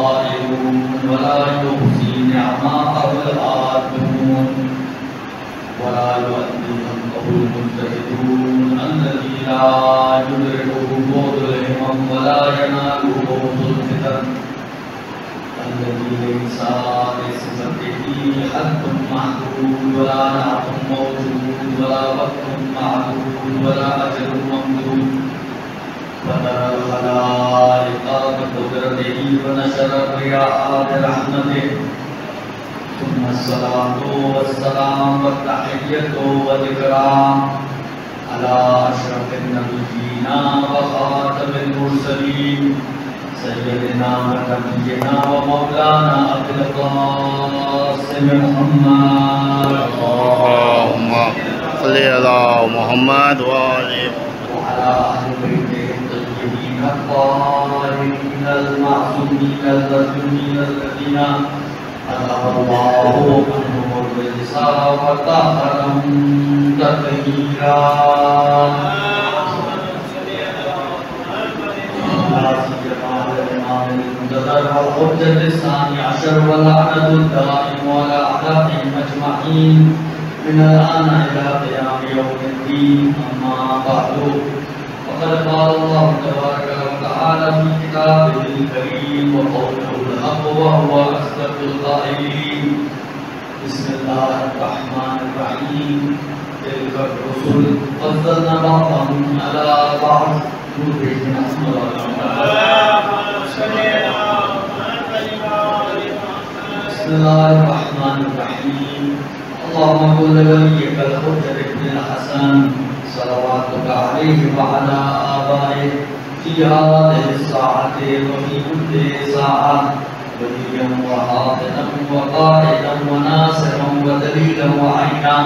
القائلون ولا يحصي نعماءه العادون ولا يؤدي حقه المجتهدون الذي لا يدركه بعد الهمم ولا يناله بعد الفتن الذي ليس لصفته حد محدود ولا نعت موجود ولا وقت معدود ولا أجل ممدود فترى الخلائق بقدرته ونشر الرياح برحمته ثم الصلاة والسلام والتحية والإكرام على أشرف النبيين وخاتم المرسلين سيدنا ونبينا ومولانا أبي القاسم محمد اللهم صل على محمد وعلى أهل بيته الطيبين الطاهرين المعصومين المظلومين الذين أذهب الله عنهم الرجس وطهرهم تطهيرا والحجة الثاني عشر والعدد الدائم على أعدائهم أجمعين من الآن إلى قيام يوم الدين أما بعد فقد قال الله تبارك وتعالى في كتابه الكريم وقوله الحق وهو أصدق القائلين بسم الله الرحمن الرحيم تلك الرسل فضلنا بعضهم على بعض بسم الله الرحمن الرحيم اللهم كن لوليك الحجة بن الحسن صلواتك عليه وعلى آبائه في هذه الساعة وفي كل ساعة وليا وحافظا وقائدا وناصرا ودليلا وعينا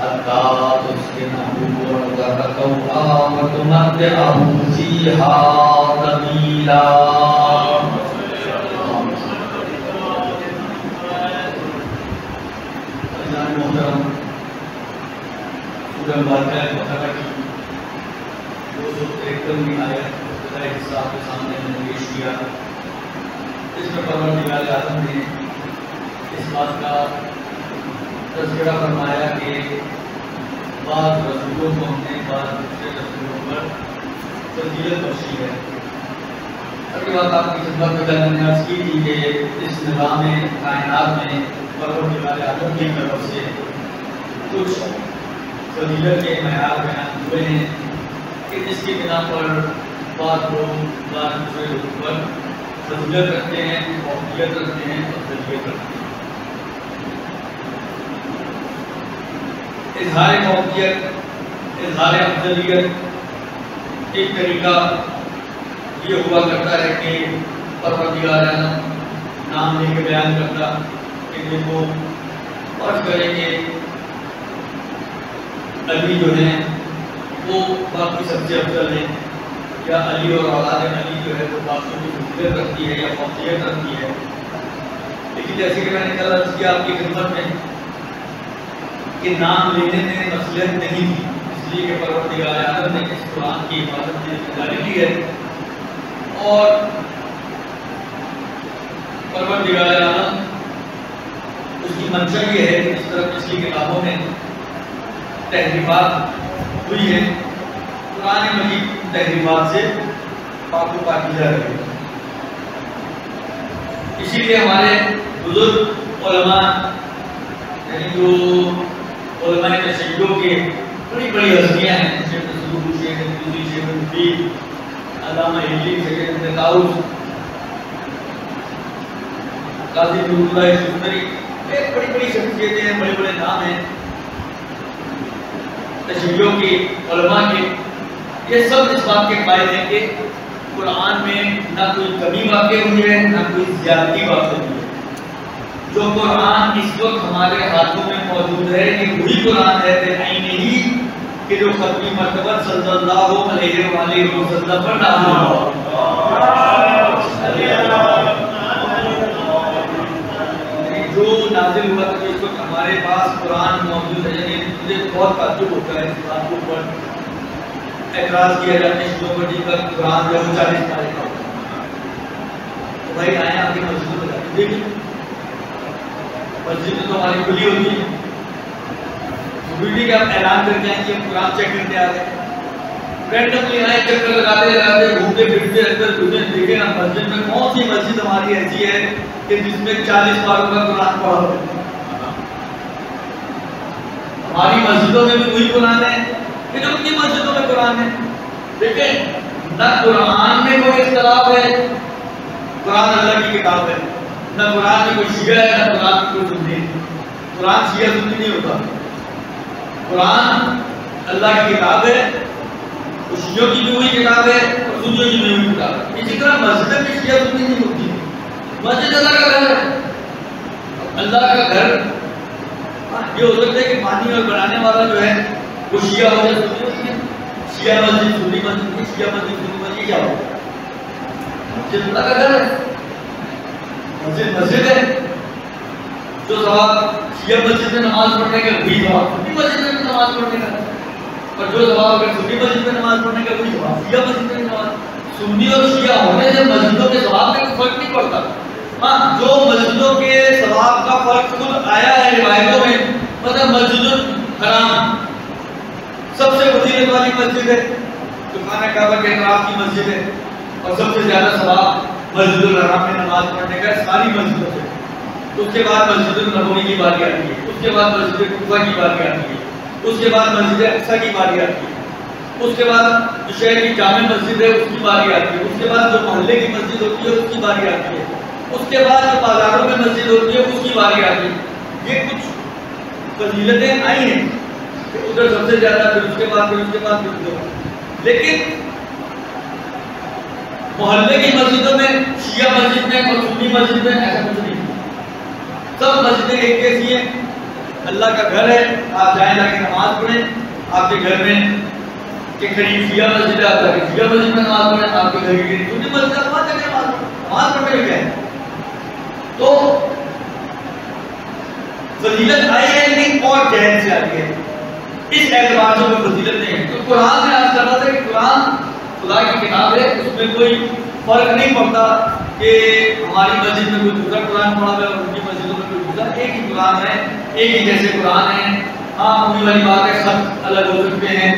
حتى تسكنه أرضك طوعا وتمتعه فيها طويلا. سورہ بقرہ کی 253 آیت کا حصہ آپ کے سامنے میں نے پیش کیا. اس میں پروردگار عالم نے اس بات کا تذکرہ فرمایا کہ بعض رسولوں کو ہم نے بعض دوسرے رسولوں پر فضیلت بخشی ہے. اگلی بات آپ کی خدمت میں میں نے عرض کی تھی کہ اس نظام کائنات میں پروردگار عالم کی طرف سے کچھ فضیلت کے معیار بیان ہوئے ہیں کہ جس کی بنا پر بعض لوگ بعض دوسرے لوگوں پر فضیلت رکھتے ہیں، فوقیت رکھتے ہیں اور فضیلت رکھتے ہیں. اظہار فوقیت، اظہار افضلیت ایک طریقہ یہ ہوا کرتا ہے کہ پروردگار عالم نام لے کے بیان کرتا کہ دیکھو فرض کریں کہ علی جو ہیں وہ باقی سب سے افضل ہیں، یا علی اور اولاد علی جو ہے وہ باقی کی فضیلت رکھتی ہے یا فوقیت رکھتی ہے. لیکن جیسے کہ میں نے کل عرض کیا آپ کی خدمت میں کہ نام لینے میں مصلحت نہیں تھی، اس لیے کہ پروردگار عالم نے اس قرآن کی حفاظت کی ذمہ داری لی ہے. اور پروردگار عالم اس کی منشا یہ ہے کہ اس طرح پچھلی کتابوں میں تحریفات ہوئی ہیں، قرآن مجید تحریفات سے پاک و پاکیزہ رہے. اسی لیے ہمارے بزرگ علماء یعنی جو علماء تشیع کے بڑی بڑی ہستیاں ہیں، شیخ نصرالدین، شیخ الطوسی، شیخ الدین، علامہ ہجلی، شیخ طاؤس، قاضی نور اللہ شفتری، ایک بڑی بڑی شخصیتیں ہیں، بڑے بڑے نام ہیں تشیعوں کے، علماء کے. یہ سب اس بات کے قائل ہیں کہ قرآن میں نہ کوئی کمی واقع ہوئی ہے نہ کوئی زیادتی واقع ہوئی ہے. جو قرآن اس وقت ہمارے ہاتھوں میں موجود ہے یہ وہی قرآن ہے بعینہ ہی کہ جو ختمی مرتبہ صلی اللہ علیہ وآلہ وسلم پر نازل ہوا. جو نازل ہوا تھا اس وقت ہمارے پاس قرآن موجود ہے. یعنی مجھے بہت تعجب ہوتا ہے اس بات کے اوپر اعتراض کیا جاتا ہے شروع پر جی کا قرآن جو 40 پارے کا بھائی آئے آپ کی مسجد میں جاتے دیکھیں مسجد تو ہماری کھلی ہوتی ہے ضروری کہ آپ اعلان کر کے آئیں کہ ہم قرآن چیک کرتے آ رہے ہیں رینڈملی آئے چکر لگاتے لگاتے گھومتے پھرتے اندر گھسے دیکھیں نا مسجد میں کون سی مسجد ہماری ایسی ہے کہ جس میں 40 پاروں کا قرآن پڑھا ہو ہماری مسجدوں میں بھی وہی قرآن ہے کہ جو ان کی مسجدوں میں قرآن ہے دیکھیں نہ قرآن میں کوئی اختلاف ہے قرآن اللہ کی کتاب ہے نہ قرآن میں کوئی شیعہ ہے نہ قرآن میں کوئی سنی ہے قرآن شیعہ سنی نہیں ہوتا قرآن اللہ کی کتاب ہے شیعوں کی بھی وہی کتاب ہے اور سنیوں کی بھی وہی کتاب ہے اسی طرح مسجد میں شیعہ سنی نہیں ہوتی مسجد اللہ کا گھر ہے اللہ کا گھر یہ ہو سکتا ہے کہ پانی اور بنانے والا جو ہے وہ شیعہ ہو یا سنی ہوتی ہے شیعہ مسجد سنی مسجد شیعہ مسجد سنی مسجد کیا ہو مسجد اللہ کا گھر ہے مسجد مسجد ہے جو ثواب شیعہ مسجد میں نماز پڑھنے کا وہی ثواب سنی مسجد میں نماز پڑھنے کا اور جو ثواب اگر سنی مسجد میں نماز پڑھنے کا وہی ثواب شیعہ مسجد میں نماز سنی اور شیعہ ہونے سے مسجدوں کے ثواب میں کوئی فرق نہیں پڑتا ہاں جو مسجدوں کے ثواب کا فرق خود آیا ہے روایتوں میں مطلب مسجد الحرام سب سے فضیلت والی مسجد ہے جو خانہ کعبہ کے اطراف کی مسجد ہے اور سب سے زیادہ ثواب مسجد الحرام میں نماز پڑھنے کا ساری مسجدوں سے اس کے بعد مسجد النبوی کی باری آتی ہے اس کے بعد مسجد کوفہ کی باری آتی ہے اس کے بعد مسجد اقصیٰ کی باری آتی ہے اس کے بعد جو شہر کی جامع مسجد ہے اس کی باری آتی ہے اس کے بعد جو محلے کی مسجد ہوتی ہے اس کی باری آتی ہے اس کے بعد جو بازاروں میں مسجد ہوتی ہے اس کی باری آتی ہے یہ کچھ فضیلتیں آئی ہیں کہ ادھر سب سے زیادہ پھر اس کے بعد پھر اس کے بعد پھر اس کے بعد لیکن محلے کی مسجدوں میں شیعہ مسجد میں اور سنی مسجد میں ایسا کچھ نہیں سب مسجدیں ایک جیسی ہیں اللہ کا گھر ہے آپ جائیں جا کے نماز پڑھیں آپ کے گھر میں کے قریب شیعہ مسجد ہے آپ جا کے شیعہ مسجد میں نماز پڑھیں آپ کے گھر کے قریب سنی مسجد ہے وہاں جا کے نماز پڑھنے میں کیا ہے تو فضیلت آئی ہے لیکن اور ذہن سے آتی ہے اس اعتبار سے کوئی فضیلت نہیں ہے تو قرآن میں آج کر رہا تھا کہ قرآن خدا کی کتاب ہے اس میں کوئی فرق نہیں پڑتا کہ ہماری مسجد میں کوئی دوسرا قرآن پڑھا ہوا ہے اور ان کی مسجدوں میں کوئی دوسرا ایک ہی قرآن ہے ایک ہی جیسے قرآن ہے ہاں ہونے والی بات ہے سب الگ ہو سکتے ہیں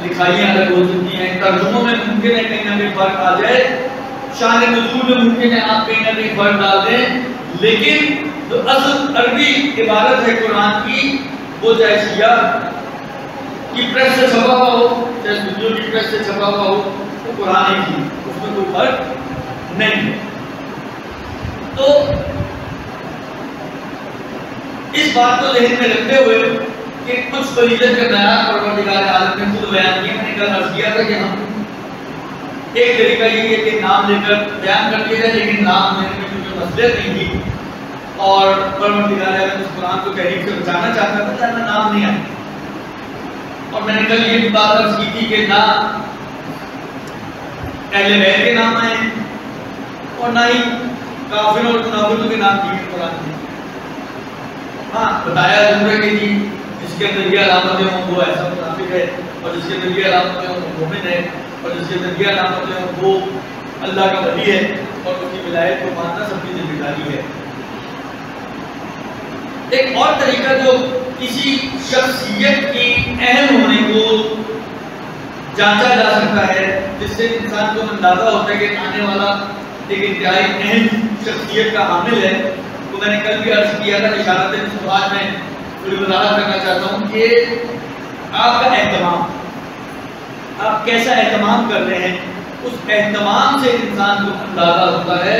لکھائیاں الگ ہو سکتی ہیں ترجموں میں ممکن ہے کہیں نہ کہیں فرق آ جائے شان نزول میں ممکن ہے آپ کہیں نہ کہیں فرق ڈال دیں لیکن جو اصل عربی عبارت ہے قرآن کی وہ چاہے شیعہ کی پریس سے چھپا ہوا ہو چاہے سنیوں کی پریس سے چھپا ہوا ہو وہ قرآن ہی کی اس میں کوئی فرق نہیں ہے تو اس بات کو ذہن میں رکھتے ہوئے کہ کچھ فضیلت کا بیان پروردگار عالم نے خود بیان کیا میں نے کل عرض کیا تھا کہ ہم ایک طریقہ یہ ہے کہ نام لے کر بیان کر دیا جائے لیکن نام لینے میں کیونکہ مسئلہ نہیں تھی اور پروردگار عالم اس قرآن کو تحریف سے بچانا چاہتا تھا جہاں نام نہیں آیا اور میں نے کل یہ بھی بات عرض کی تھی کہ نہ اہل بیت کے نام آئے ہیں اور نہ ہی کافروں اور منافقوں کے نام دیے قرآن میں ہاں بتایا ضرور ہے کہ جی جس کے اندر یہ علامتیں ہوں وہ ایسا منافق ہے اور جس کے اندر یہ علامتیں ہوں وہ مومن ہے اور جس کے اندر یہ علامتیں ہوں وہ اللہ کا ولی ہے اور اس کی ولایت کو ماننا سب کی ذمہ داری ہے ایک اور طریقہ جو کسی شخصیت کی اہم ہونے کو جانچا جا سکتا ہے جس سے انسان کو اندازہ ہوتا ہے کہ آنے والا ایک انتہائی اہم شخصیت کا حامل ہے تو میں نے کل بھی عرض کیا تھا اشارت مصطفیٰ میں پوری وضاحت کرنا چاہتا ہوں کہ آپ کا اہتمام آپ کیسا اہتمام کر رہے ہیں اس اہتمام سے انسان کو اندازہ ہوتا ہے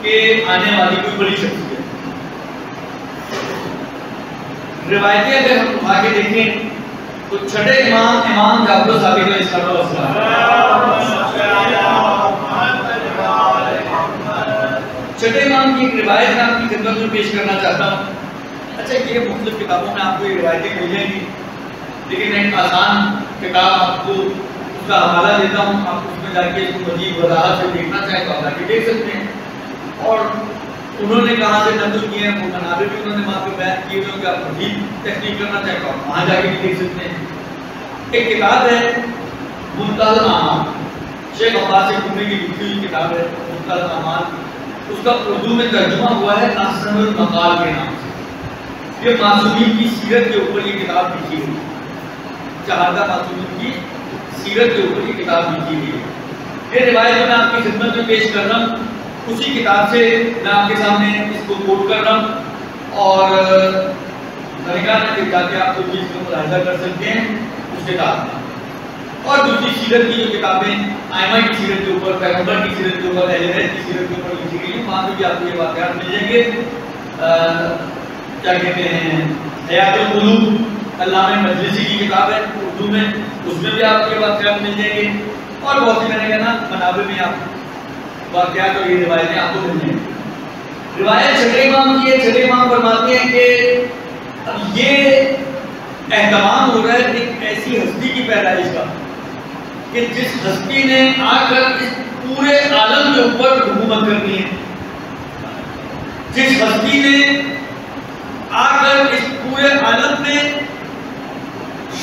کہ آنے والی کوئی بڑی شخصیت روایتیں اگر ہم آگے دیکھیں تو چھٹے امام جعفر صادق علیہ السلام چھٹے امام کی ایک روایت میں آپ کی خدمت میں پیش کرنا چاہتا ہوں اچھا یہ مختلف کتابوں میں آپ کو یہ روایتیں مل جائیں گی لیکن میں ایک آسان کتاب آپ کو اس کا حوالہ دیتا ہوں آپ اس میں جا کے اس کو مزید وضاحت سے دیکھنا چاہیں تو آپ جا کے دیکھ سکتے ہیں اور انہوں نے کہاں سے نقل کیے ہیں وہ منابع بھی انہوں نے وہاں پہ بیان کیے ہوئے کہ آپ مزید تحقیق کرنا چاہیں تو آپ وہاں جا کے بھی دیکھ سکتے ہیں ایک کتاب ہے منتهى الاعمال شیخ عباس قمی کی لکھی ہوئی کتاب ہے منتهى الاعمال کا اردو میں ترجمہ ہوا ہے احسن المقال کے نام سے. یہ معصومین کی سیرت کے اوپر یہ کتاب لکھی ہوئی ہے. چہارہ معصومین کی سیرت کے اوپر یہ کتاب لکھی ہوئی ہے. یہ روایت میں آپ کی خدمت میں پیش کر رہا ہوں. اسی کتاب سے میں آپ کے سامنے اس کو کوٹ کر رہا ہوں اور درگاہ میں جا کے آپ کو چیز کو ملاحظہ کر سکتے ہیں اس کتاب میں. اور دوسری سیرت کی جو کتابیں ائمہ کی سیرت کے اوپر، پیغمبر کی سیرت کے اوپر، اہل بیت کی سیرت کے اوپر لکھی گئی ہیں، وہاں پہ بھی آپ کو یہ واقعات مل جائیں گے. کیا کہتے ہیں، حیات القلوب علامہ مجلسی کی کتاب ہے اردو میں، اس میں بھی آپ کو یہ واقعات مل جائیں گے. اور بہت سی میں نے کہنا منابع میں آپ واقعات اور یہ روایتیں آپ کو مل جائیں گی. روایت چھٹے امام کی ہے. چھٹے امام فرماتے ہیں کہ اب یہ اہتمام ہو رہا ہے ایک ایسی ہستی کی پیدائش کا کہ جس ہستی نے آ کر اس پورے عالم کے اوپر حکومت کرنی ہے، جس ہستی نے آ کر اس پورے عالم میں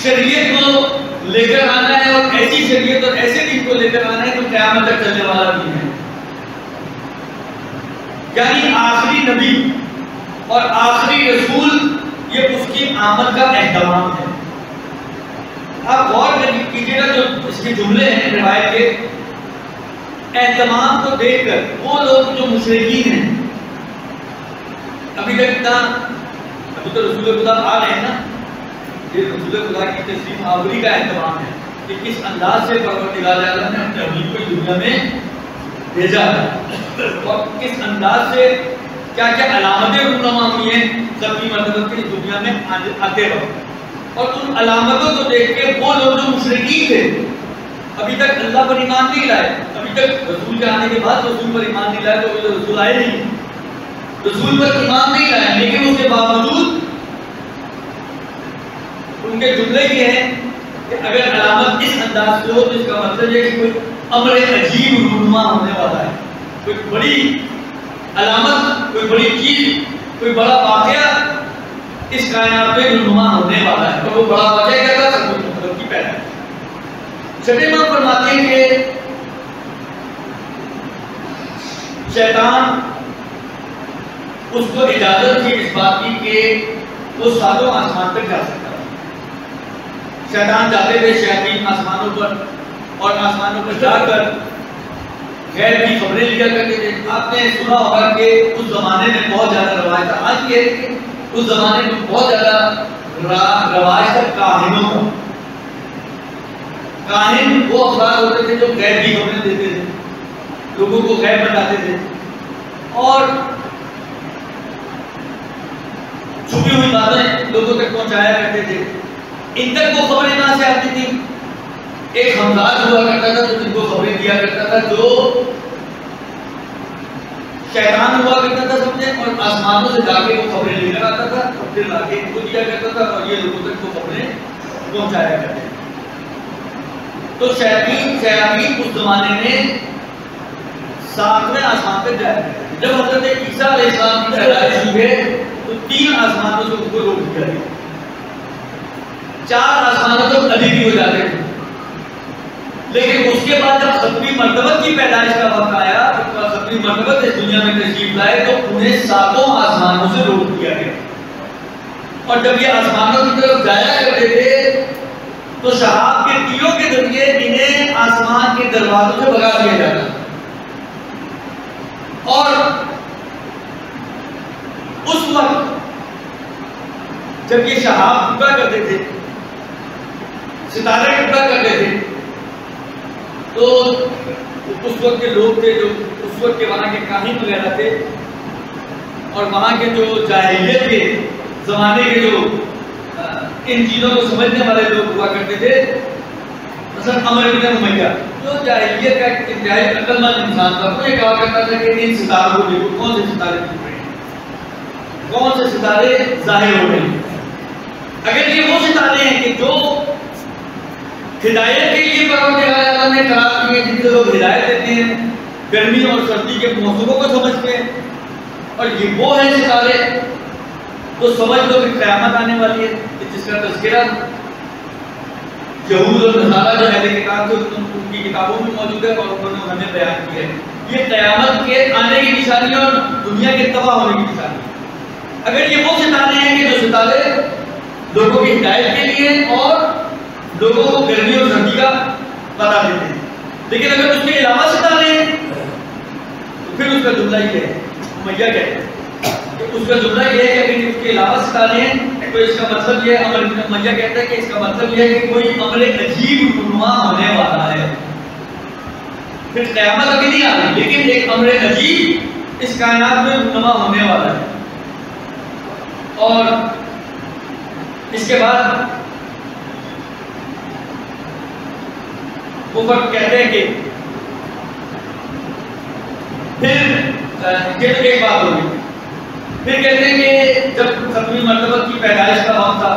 شریعت کو لے کر آنا ہے اور ایسی شریعت اور ایسے دین کو لے کر آنا ہے جو قیامت تک چلنے والا دین ہے. یعنی آخری نبی اور آخری رسول، یہ اس کی آمد کا اہتمام ہے. آپ غور کیجیے گا جو اس کے جملے ہیں روایت کے، اہتمام کو دیکھ کر وہ لوگ جو مشرکین ہیں، ابھی تو رسول خدا آ رہے ہیں نا، یہ رسول خدا کی تشریف آوری کا اہتمام ہے کہ کس انداز سے پروردگار عالم نے اپنے حبیب کو دنیا میں بھیجا ہے اور کس انداز سے کیا کیا علامتیں رونما ہوئی ہیں سب کی مرتبہ کی دنیا میں آتے وقت. اور ان علامتوں کو دیکھ کے وہ لوگ جو مشرکین تھے، ابھی تک اللہ پر ایمان نہیں لائے، ابھی تک رسول کے آنے کے بعد رسول پر ایمان نہیں لائے، تو ابھی تو رسول آئے نہیں، رسول پر ایمان نہیں لائے، لیکن اس کے باوجود ان کے جملے یہ ہیں کہ اگر علامت اس انداز سے ہو تو اس کا مطلب ہے کہ کوئی امر عجیب رونما ہونے والا ہے، کوئی بڑی علامت، کوئی بڑی چیز، کوئی بڑا واقعہ اس کائنات میں رونما ہونے والا ہے. اور وہ بڑا واقعہ کیا تھا؟ سب کچھ مطلب کی پیدائش. چھٹے امام فرماتے ہیں کہ شیطان اس کو اجازت تھی اس بات کی کہ وہ ساتوں آسمان تک جا سکتا ہے. شیطان جاتے تھے شیاطین آسمانوں پر، اور آسمانوں پر جا کر غیب کی خبریں لیا کرتے تھے. آپ نے سنا ہوگا کہ اس زمانے میں بہت زیادہ روایت تھا، آج یہ ہے کہ اس زمانے میں بہت زیادہ رواج تھا کاہنوں کا. کاہن وہ افراد ہوتے تھے جو غیب کی خبریں دیتے تھے، لوگوں کو غیب بتاتے تھے اور چھپی ہوئی باتیں لوگوں تک پہنچایا کرتے تھے. ان تک وہ خبریں کہاں سے آتی تھی؟ ایک ہمدار ہوا کرتا تھا جو جن کو خبریں دیا کرتا تھا، جو شیطان ہوا کرتا تھا سمجھے، اور آسمانوں سے جا کے وہ خبریں لے کر آتا تھا اور پھر لا کے ان کو دیا کرتا تھا اور یہ لوگوں تک وہ خبریں پہنچایا کرتے تھے. تو شیاطین اس زمانے میں 7ویں آسمان تک جایا کرتے تھے. جب حضرت عیسیٰ علیہ السلام کی پیدائش ہوئی ہے تو 3 آسمانوں سے ان کو روک دیا گیا. 4 آسمانوں تک ابھی بھی ہو جاتے تھے، لیکن اس کے بعد جب 7ویں مرتبہ کی پیدائش کا وقت آیا، جب 7ویں مرتبہ اس دنیا میں تشریف لائے تو انہیں 7 آسمانوں سے روک دیا گیا. اور جب یہ آسمانوں کی طرف جایا کرتے تھے تو شہاب کے تیروں کے ذریعے انہیں آسمان کے دروازوں سے بھگا دیا جاتا. اور اس وقت جب یہ شہاب ٹوٹا کرتے تھے، ستارے ٹوٹا کرتے تھے، تو اس وقت کے لوگ تھے جو اس وقت کے وہاں کے کاہن وغیرہ تھے اور وہاں کے جو جاہلیت کے زمانے کے جو ان چیزوں کو سمجھنے والے لوگ ہوا کرتے تھے، مثلا عمر بن امیہ جو جاہلیت کا ایک انتہائی عقل مند انسان تھا، وہ یہ کہا کرتا تھا کہ ان ستاروں کو دیکھو کون سے ستارے ٹوٹ رہے ہیں، کون سے ستارے ظاہر ہو رہے ہیں. اگر یہ وہ ستارے ہیں کہ جو ہدایت کے لیے پروردگار عالم نے قرار دیے، جن سے لوگ ہدایت دیتے ہیں گرمی اور سردی کے موسموں کو سمجھتے ہیں، اور یہ وہ ہیں ستارے، تو سمجھ لو کہ قیامت آنے والی ہے، جس کا تذکرہ یہود اور نصارہ جو اہل کتاب تھے ان کی کتابوں میں موجود ہے اور انہوں نے ہمیں بیان کیا ہے. یہ قیامت کے آنے کی نشانی اور دنیا کے تباہ ہونے کی نشانی. اگر یہ وہ ستارے ہیں کہ جو ستارے لوگوں کی ہدایت کے لیے اور لوگوں کو گرمی اور سردی کا پتہ دیتے ہیں، لیکن اگر اس کے علاوہ ستارے ہیں تو پھر اس کا جملہ یہ ہے، امیہ کہتے ہیں کہ اس کا جملہ یہ ہے کہ اس کے علاوہ ستارے ہیں تو اس کا مطلب یہ ہے، امیہ کہتا ہے کہ اس کا مطلب یہ ہے کہ کوئی امر عجیب رونما ہونے والا ہے. پھر قیامت ابھی نہیں آ رہی لیکن ایک امر عجیب اس کائنات میں رونما ہونے والا ہے. اور اس کے بعد وہ فرق کہتے ہیں کہ پھر یہ ایک بات ہوگی. پھر کہتے ہیں کہ جب ختمی مرتبہ کی پیدائش کا وقت تھا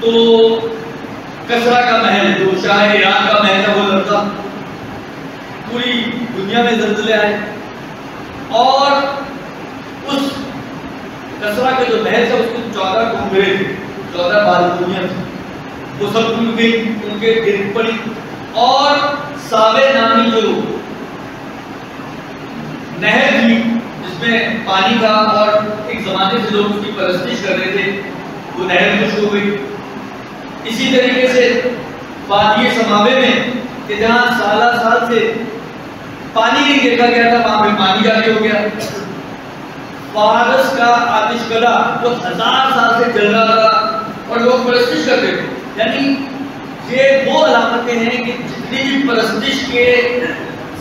تو کسرا کا محل جو شاہ ایران کا محل تھا وہ لڑکا پوری دنیا میں زلزلے آئے اور اس کسرا کا جو محل تھا اس کے 14 کنبرے تھے، 14 بالکنیاں تھیں، وہ سب ٹوٹ گئی، ان کے گر پڑی. اور ساوے نامی جو نہر تھی جس میں پانی تھا اور ایک زمانے سے لوگ اس کی پرستش کر رہے تھے، وہ نہر خشک ہو گئی. اسی طریقے سے وادی سماوے میں کہ جہاں سالہ سال سے پانی نہیں دیکھا گیا تھا وہاں پہ پانی جاری ہو گیا. فارس کا آتش کدہ جو 1000 سال سے چل رہا تھا اور لوگ پرستش کرتے تھے، یعنی یہ وہ علامتیں ہیں کہ جتنی بھی پرستش کے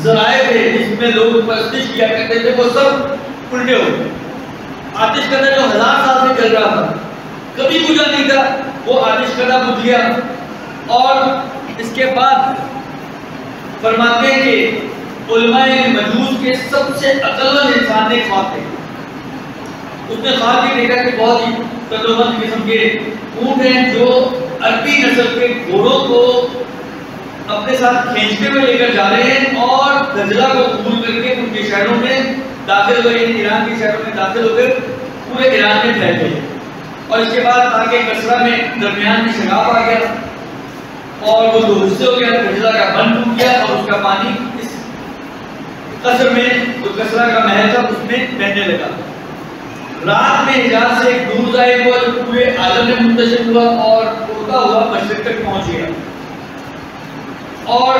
ذرائع تھے جس میں لوگ پرستش کیا کرتے تھے وہ سب الٹے ہو گئے. آتش کدہ جو 1000 سال سے چل رہا تھا کبھی بجھا نہیں تھا، وہ آتش کدہ بجھ گیا. اور اس کے بعد فرماتے ہیں کہ علماء مجوس کے سب سے عقلمند انسان نے خواب دیکھا. اس نے خواب بھی دیکھا کہ بہت ہی قدرمند قسم کے اونٹ ہیں جو عربی نسل کے گھوڑوں کو اپنے ساتھ کھینچتے ہوئے لے کر جا رہے ہیں اور دجلہ کو عبور کر کے ان کے شہروں میں داخل ہوئے، ایران کے شہروں میں داخل ہو کر پورے ایران میں پھیل گئے. اور اس کے بعد آگے کسرا میں درمیان میں شگاف آ گیا اور وہ 2 حصے ہو گیا، دجلہ کا بند ٹوٹ گیا اور اس کا پانی اس قصر میں جو کسرا کا محل تھا اس میں بہنے لگا. رات میں حجاز سے ایک نور ظاہر ہوا جو پورے عالم میں منتشر ہوا اور اڑتا ہوا مشرق تک پہنچ گیا. اور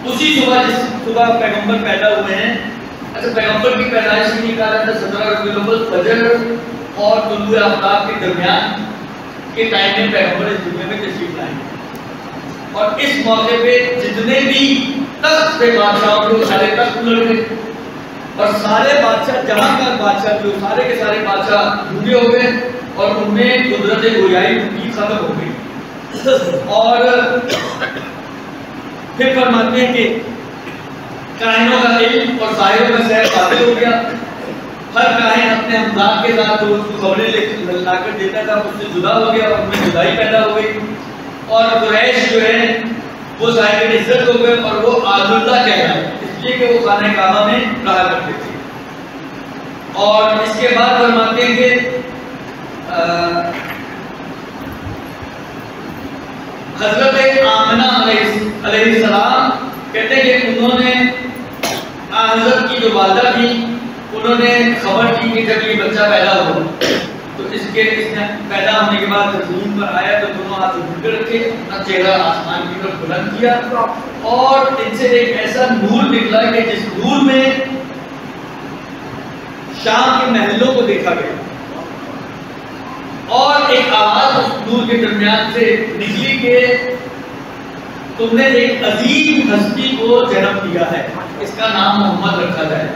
اسی صبح جس صبح پیغمبر پیدا ہوئے ہیں، اچھا پیغمبر کی پیدائش سے نہیں کہا جاتا 17 ربیع الاول فجر اور طلوع آفتاب کے درمیان کے ٹائم میں پیغمبر اس دنیا میں تشریف لائے. اور اس موقع پہ جتنے بھی تخت پہ بادشاہوں کے سارے تخت الٹ گئے اور سارے بادشاہ جہاں کا بادشاہ جو سارے کے سارے بادشاہ ڈوبے ہو گئے اور ان میں قدرت گویائی کی ختم ہو گئی. اور پھر فرماتے ہیں کہ کائنوں کا علم اور ظاہروں کا سیر باطل ہو گیا. ہر کائن اپنے املاک کے ساتھ جو اس کو خبریں لا کر دیتا تھا اس سے جدا ہو گیا اور ان میں جدائی پیدا ہو گئی. اور قریش جو ہے وہ صاحب عزت ہو گئے اور وہ آلودہ کہلائے اس لیے کہ وہ خانہ کعبہ میں رہا کرتے تھے. اور اس کے بعد فرماتے ہیں کہ حضرت آمنہ علیہ السلام کہتے ہیں کہ انہوں نے حضرت کی جو والدہ تھی انہوں نے خبر کی کہ جب یہ بچہ پیدا ہو تو اس نے پیدا ہونے کے بعد زمین پر آیا تو دونوں ہاتھ اٹھ کر رکھے، اپنا چہرہ آسمان کی طرف بلند کیا اور ان سے ایک ایسا نور نکلا کہ جس نور میں شام کے محلوں کو دیکھا گیا اور ایک آواز اس نور کے درمیان سے نکلی کہ تم نے ایک عظیم ہستی کو جنم دیا ہے، اس کا نام محمد رکھا جائے.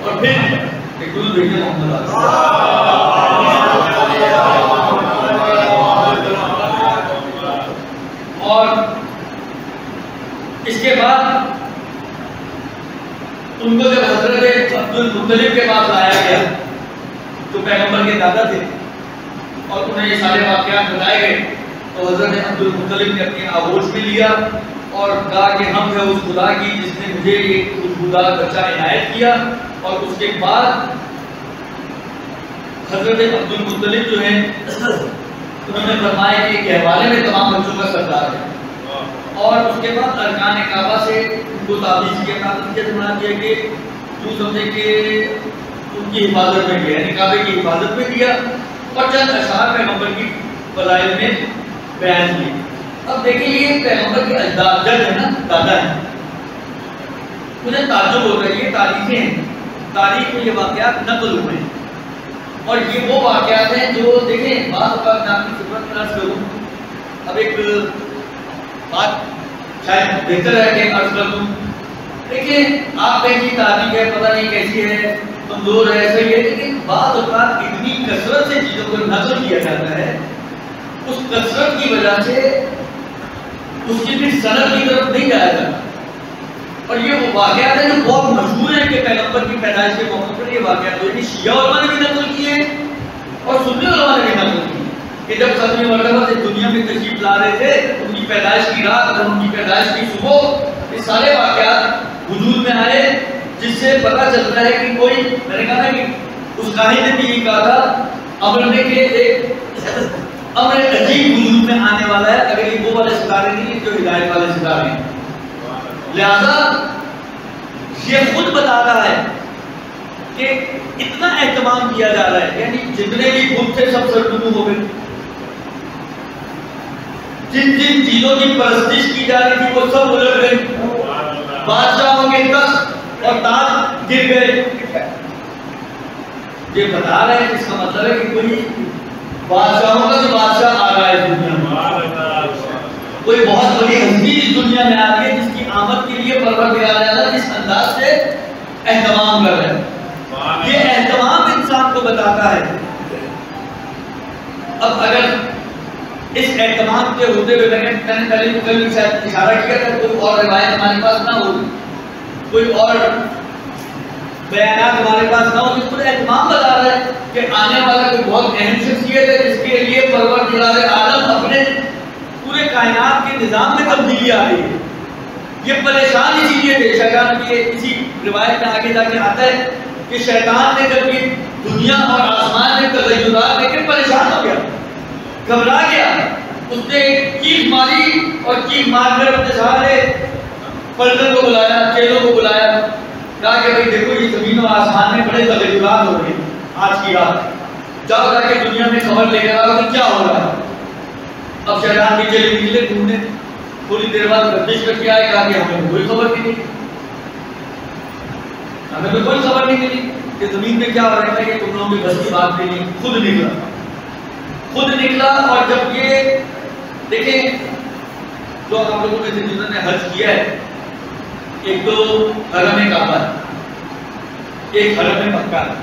اور پھر محمد اور اس کے بعد ان کو جب حضرت عبد المطلب کے پاس لایا گیا جو پیغمبر کے دادا تھے اور انہیں یہ سارے واقعات بتائے گئے تو حضرت عبد المطلب نے اپنی آغوش میں لیا اور کہا کہ ہم ہے اس خدا کی جس نے مجھے ایک خوشبودار بچہ عنایت کیا. اور اس کے بعد حضرت عبد المطلب جو ہیں انہوں نے فرمایا کہ ایک حوالے میں تمام بچوں کا سردار ہے اور اس کے بعد ارکان کعبہ سے کو تعویذ کیا، تعویذ کیا بنا دیا کہ تو سمجھے کہ ان کی حفاظت میں کیا، یعنی کعبے کی حفاظت میں کیا، اور چند اشعار پیغمبر کی فضائل میں بیان کیے۔ اب دیکھیں یہ پیغمبر کے اجداد جد ہے نا، دادا ہے، مجھے تعجب ہوتا ہے، یہ تاریخیں ہیں، تاریخ میں یہ واقعات نقل ہوئے ہیں، اور یہ وہ واقعات ہیں جو دیکھیں بعض اوقات میں آپ کی خدمت میں عرض کروں، اب ایک بات شاید بہتر ہے کہ عرض کر دوں، دیکھیں آپ کہیں کی تاریخ ہے، پتہ نہیں کیسی ہے، کمزور ہے، صحیح ہے، لیکن بعض اوقات اتنی کثرت سے چیزوں کو نقل کیا جاتا ہے، اس کثرت کی وجہ سے اس کی بھی سند کی طرف نہیں جایا جاتا، اور یہ وہ واقعات ہیں جو بہت مشہور ہیں کہ پیغمبر کی پیدائش کے موقع پر یہ واقعات ہوئے، شیعہ علماء نے بھی نقل کیے ہیں اور سنی علماء نے بھی نقل کیے کہ جب ختم مرتبہ سے دنیا میں تشریف لا رہے تھے، ان کی پیدائش کی رات اور ان کی پیدائش کی صبح، یہ سارے واقعات وجود میں آئے، جس سے پتہ چلتا ہے کہ کوئی، میں نے کہا نا کہ اس کاہن نے بھی یہ کہا تھا امر نے کہ ایک امر عجیب وجود میں آنے والا ہے، اگر یہ وہ والے ستارے نہیں جو ہدایت والے ستارے ہیں، لہذا یہ خود بتا رہا ہے کہ اتنا اہتمام کیا جا رہا ہے، یعنی جتنے بھی بت تھے سب سرنگو ہو گئے، جن جن چیزوں کی پرستش کی جا رہی تھی وہ سب الٹ گئے، بادشاہوں کے تخت اور تاج گر گئے۔ یہ بتا رہے ہیں، اس کا مطلب ہے کہ کوئی بادشاہوں کا جو بادشاہ آ رہا ہے دنیا میں، کوئی بہت بڑی ہستی اس دنیا میں آ رہی ہے جس کی آمد کے لیے پروردگار اعلیٰ اس انداز سے اہتمام کر رہے ہیں۔ یہ اہتمام انسان کو بتاتا ہے۔ اب اگر اس اہتمام کے ہوتے ہوئے میں نے پہلے کل اشارہ کیا تھا، کوئی اور روایت ہمارے پاس نہ ہوگی، کوئی اور بیانات ہمارے پاس نہ ہو، جس پر اہتمام بتا رہا ہے کہ آنے والا کوئی بہت اہم شخصیت ہے جس کے لیے پروردگار عالم اپنے پورے کائنات کے نظام میں تبدیلی آ رہی ہے۔ یہ پریشان اسی لیے تھے، شیطان کی اسی روایت میں آگے جا کے آتا ہے کہ شیطان نے جب یہ دنیا اور آسمان میں تغیرات دیکھ کے پریشان ہو گیا، گھبرا گیا، اس نے چیخ ماری اور چیخ مار کر اپنے سارے پلٹن کو بلایا، چیلوں کو بلایا، کہا کہ بھائی دیکھو یہ زمین اور آسمان میں بڑے تغیرات ہو رہے ہیں آج کی رات، جاؤ جا کے دنیا میں خبر لے کر آؤ کہ کیا ہو رہا ہے۔ اب شیطان بھی چلے نکلے ڈھونڈنے، تھوڑی دیر بعد گردش کر کے آئے، کہا کہ ہمیں کوئی خبر نہیں ملی، ہمیں تو کوئی خبر نہیں ملی کہ زمین میں کیا ہو رہا ہے، کہ تم لوگوں کی بس کی بات بھی نہیں، خود نکلا۔ اور جب یہ دیکھیں جو آپ لوگوں میں سے جنہوں نے حج کیا ہے، ایک تو حرم کعبہ ہے، ایک حرم مکہ ہے،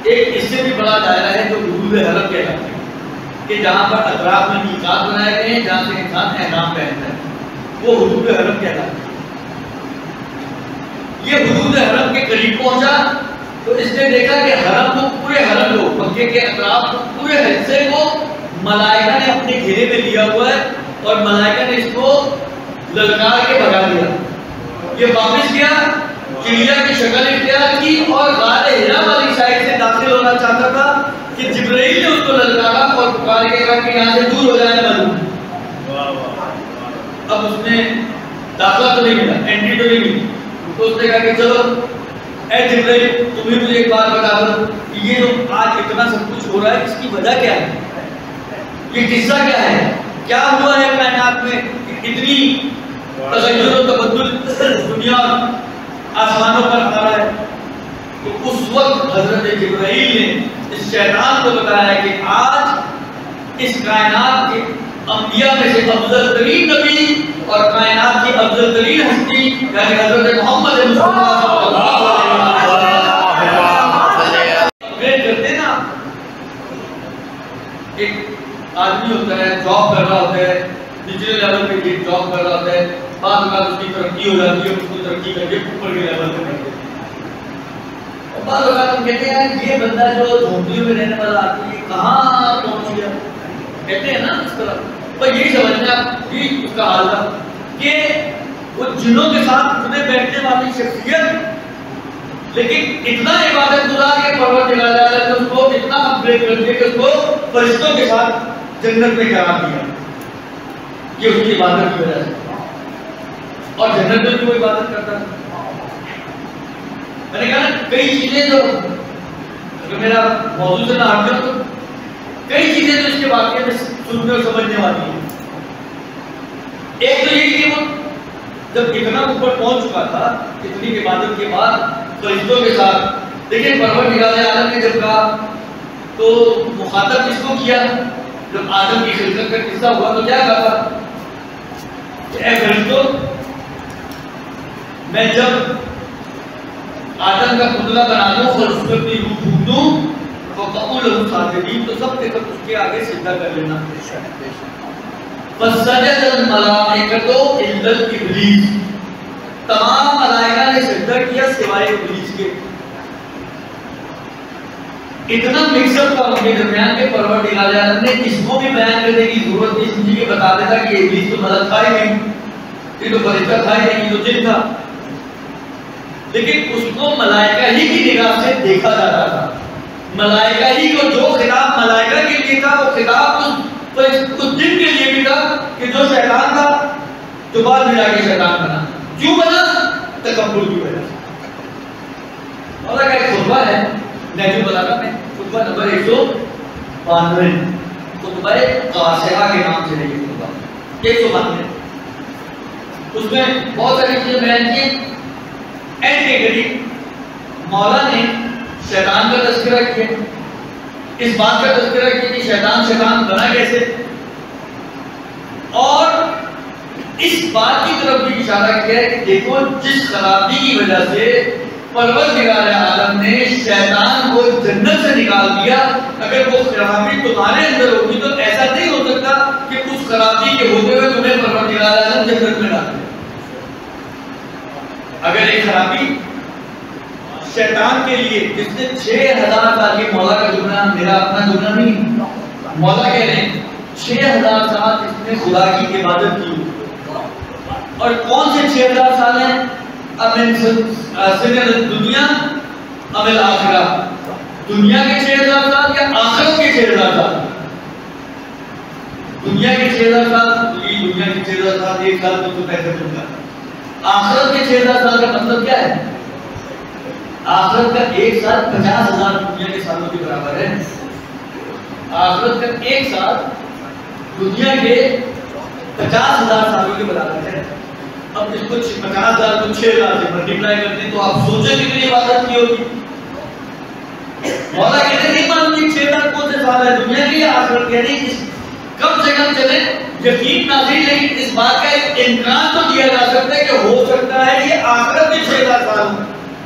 ایک اس سے بھی بڑا دائرہ ہے جو حدود حرم کہلاتا ہے، کہ جہاں پر اطراف میں میقات بنائے گئے ہیں، جہاں سے انسان احرام پہنتا ہے، وہ حدود حرم کہلاتا ہے۔ یہ حدود حرم کے قریب پہنچا تو اس نے دیکھا کہ حرم کو، پورے حرم کو، مکے کے اطراف پورے حصے کو ملائکہ نے اپنے گھیرے میں لیا ہوا ہے، اور ملائکہ نے اس کو للکار کے بھگا دیا۔ یہ واپس گیا، چڑیا کی شکل اختیار کی، اور غار حرا والی سائڈ سے داخل ہونا چاہتا تھا کہ جبرائیل نے اس کو للکارا اور پکار کے کہا کہ یہاں سے دور ہو جائے معلوم۔ اب اس نے داخلہ تو نہیں ملا، انٹری تو نہیں ملی، تو اس نے کہا کہ چلو اے جبرائیل تمہیں مجھے ایک بات بتا دو کہ یہ جو آج اتنا سب کچھ ہو رہا ہے اس کی وجہ کیا ہے، یہ قصہ کیا ہے، کیا ہوا ہے کائنات میں اتنی تغیر و تبدل دنیا آسمانوں پر آ رہا ہے۔ تو اس وقت حضرت جبرائیل نے اس شیطان کو بتایا کہ آج اس کائنات کے انبیاء میں سے افضل ترین نبی اور کائنات کی افضل ترین ہستی یعنی حضرت محمد مصطفیٰ صلی اللہ علیہ وسلم کرتے نا، ایک آدمی ہوتا ہے جاب کر رہا ہوتا ہے، نچلے لیول پہ جاب کر رہا ہوتا ہے، بعد میں اس کی ترقی ہو جاتی ہے، اس کو ترقی کر کے اوپر کے لیول پہ کرتے ہیں، اور بعض اوقات ہم کہتے ہیں یہ بندہ جو جھونپڑیوں میں رہنے والا آدمی ہے کہاں پہنچ گیا، کہتے ہیں نا اس طرح، پر یہی سمجھنا بھی اس کا حال تھا کہ وہ جنوں کے ساتھ اٹھنے بیٹھنے والی شخصیت، لیکن اتنا عبادت گزار کے پروردگار تعالیٰ نے اس کو اتنا اپگریڈ کر دیا کہ اس کو فرشتوں کے ساتھ جنت میں قرار دیا، یہ اس کی عبادت کی وجہ سے۔ اور جنت میں بھی وہ عبادت کرتا تھا. میں نے کہا نا کئی چیزیں جو اگر میرا موضوع سے نہ ہٹ جاؤ تو کئی چیزیں جو اس کے واقعے میں سننے اور سمجھنے والی ہیں. ایک تو یہ کہ وہ جب اتنا اوپر پہنچ چکا تھا اتنی عبادت کے بعد فرشتوں کے ساتھ دیکھیں پروردگار عالم نے جب کہا تو مخاطب کس کو کیا؟ جب آدم کی خلقت کا قصہ ہوا تو کیا کہا کہ اے فرشتوں میں جب آدم کا پتلا بنا دوں اور اس پر اپنی روح پھونک دوں فقعوا له ساجدین تو سب کے سب اس کے آگے سجدہ کر لینا. فسجد الملائکۃ الا ابلیس تمام ملائکہ نے سجدہ کیا سوائے ابلیس کے. اتنا مکس اپ تھا ان کے درمیان کے پروردگار عالم نے اس کو بھی بیان کرنے کی ضرورت نہیں سمجھی کہ بتا دیتا کہ ابلیس تو مدد تھا ہی نہیں, یہ تو فرشتہ تھا ہی نہیں, یہ تو جن تھا. لیکن اس کو ملائکہ ہی کی نگاہ سے دیکھا جاتا تھا. ملائکہ ہی کو جو خطاب ملائکہ کے لیے تھا وہ خطاب اس جن کے لیے بھی تھا کہ جو شیطان تھا جو بعد میں جا کے شیطان بنا. کیوں بنا؟ تکبر کی وجہ سے. مولا کا ایک خطبہ ہے نہج البلاغہ میں, خطبہ نمبر 192, خطبہ قاصحہ کے نام سے ہے یہ خطبہ 192. اس میں بہت ساری چیزیں بیان کی. اینڈ کے قریب مولا نے شیطان کا تذکرہ کیا, اس بات کا تذکرہ کیا کہ شیطان بنا کیسے, اور اس بات کی طرف بھی اشارہ کیا ہے کہ دیکھو جس خرابی کی وجہ سے پروردگار عالم نے شیطان کو جنت سے نکال دیا, اگر وہ خرابی تمہارے اندر ہوگی تو ایسا نہیں ہو سکتا کہ اس خرابی کے ہوتے ہوئے تمہیں پروردگار عالم جنت میں ڈال دے. اگر ایک خرابی شیطان کے لیے جس نے 6000 سال کے مولا کا جملہ میرا اپنا جملہ نہیں, مولا کہہ رہے ہیں 6000 سال اس نے خدا کی عبادت کی. اور کون سے 6000 سال ہیں؟ امن سن دنیا امن آخرہ, دنیا کے 6000 سال یا آخرت کے 6000 سال؟ دنیا کے 6000 سال, دنیا کے 6000 سال ایک سال تو پیسے ملتا. آخرت کے 6000 سال کا مطلب کیا ہے؟ آخرت کا ایک سال 50,000 دنیا کے سالوں کے برابر ہے. آخرت کا ایک سال دنیا کے 50,000 سالوں کے برابر ہے. اب اس کو 50,000 کو 6,000 سے ملٹیپلائی کرتے ہیں تو آپ سوچیں کتنی عبادت کی ہوگی. مولا کہتے ہیں نہیں معلوم کہ 6,000 کون سے سال ہے دنیا کی یا آخرت کے, نہیں کم سے کم چلے یقین نازل, لیکن اس بات کا ایک امکان تو دیا جا سکتا ہے کہ ہو سکتا ہے یہ آخرت کے 6,000 سال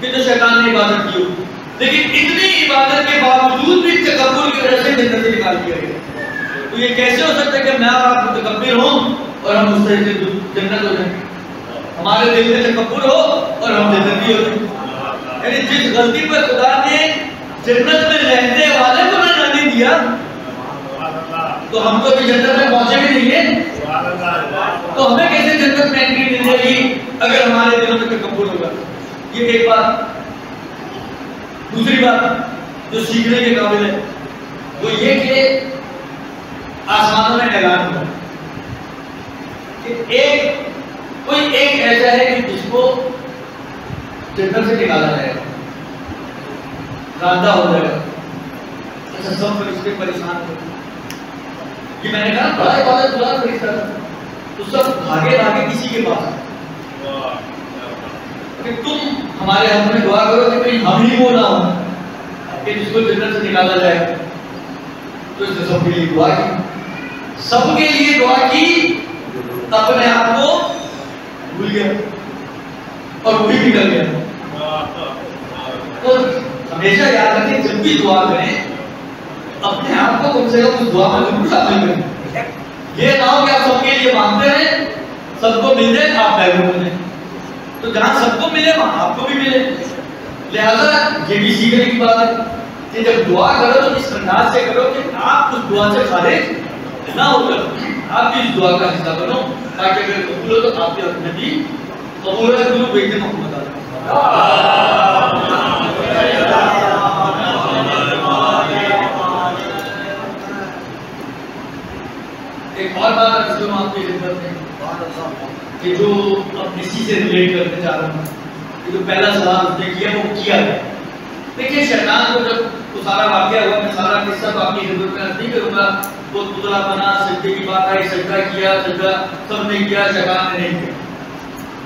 کہ جو شیطان نے عبادت کی ہو. لیکن اتنی عبادت کے باوجود بھی تکبر کی وجہ سے جنت سے نکال دیا گیا. تو یہ کیسے ہو سکتا ہے کہ میں اور آپ متکبر ہوں اور ہم اس طرح سے جنت ہو جائیں, ہمارے دل میں تکبر ہو اور ہم جنتی ہو جائیں. یعنی جس غلطی پر خدا نے جنت میں رہنے والے کو نہ جانے دیا تو ہم تو بھی جنت میں پہنچے بھی نہیں ہیں, تو ہمیں کیسے جنت میں انٹری مل جائے گی اگر ہمارے دلوں میں تکبر ہوگا. یہ ایک بات. دوسری بات جو سیکھنے کے قابل ہے وہ یہ کہ آسمانوں میں اعلان ہوا کہ کوئی ایک ایسا ہے کہ جس کو جنت سے نکالا جائے گا, راندہ ہو جائے گا. ایسا سب فرشتے پریشان ہو. یہ میں نے کہا بڑا عبادت بڑا فرشتہ تھا, تو سب بھاگے کسی کے پاس کہ تم ہمارے حق میں دعا کرو کہ کہیں ہم ہی وہ نہ ہو کہ جس کو جنت سے نکالا جائے. تو اس نے سب کے لیے دعا کی, اپنے آپ کو بھول گیا اور وہی نکل گیا. تو ہمیشہ یاد رکھیں جب بھی دعا کریں اپنے آپ کو کم سے کم اس دعا میں ضرور شامل کریں. یہ نہ ہو کہ آپ سب کے لیے مانگتے ہیں, سب کو مل جائے آپ محروم ہو جائیں. تو جہاں سب کو ملے وہاں آپ کو بھی ملے. لہذا یہ بھی سیکھنے کی بات ہے کہ جب دعا کرو تو اس انداز سے کرو کہ آپ اس دعا سے خارج نہ ہو کر آپ بھی اس دعا کا حصہ بنو, تاکہ اگر قبول ہو تو آپ کے حق میں بھی قبول ہے. گرو بیٹے محمد ایک اور بات آپ کی خدمت میں کہ جو اب اسی سے ہوں. یہ جو پہلا سوال اس نے کیا وہ کیا ہے. دیکھیے شیطان کو جب وہ سارا واقعہ ہوا، میں سارا قصہ تو آپ کی خدمت میں نہیں کروں گا. وہ پتلا بنا، سجدے کی بات آئی، سجدہ کیا، سجدہ سب نے کیا، شیطان نے نہیں کیا.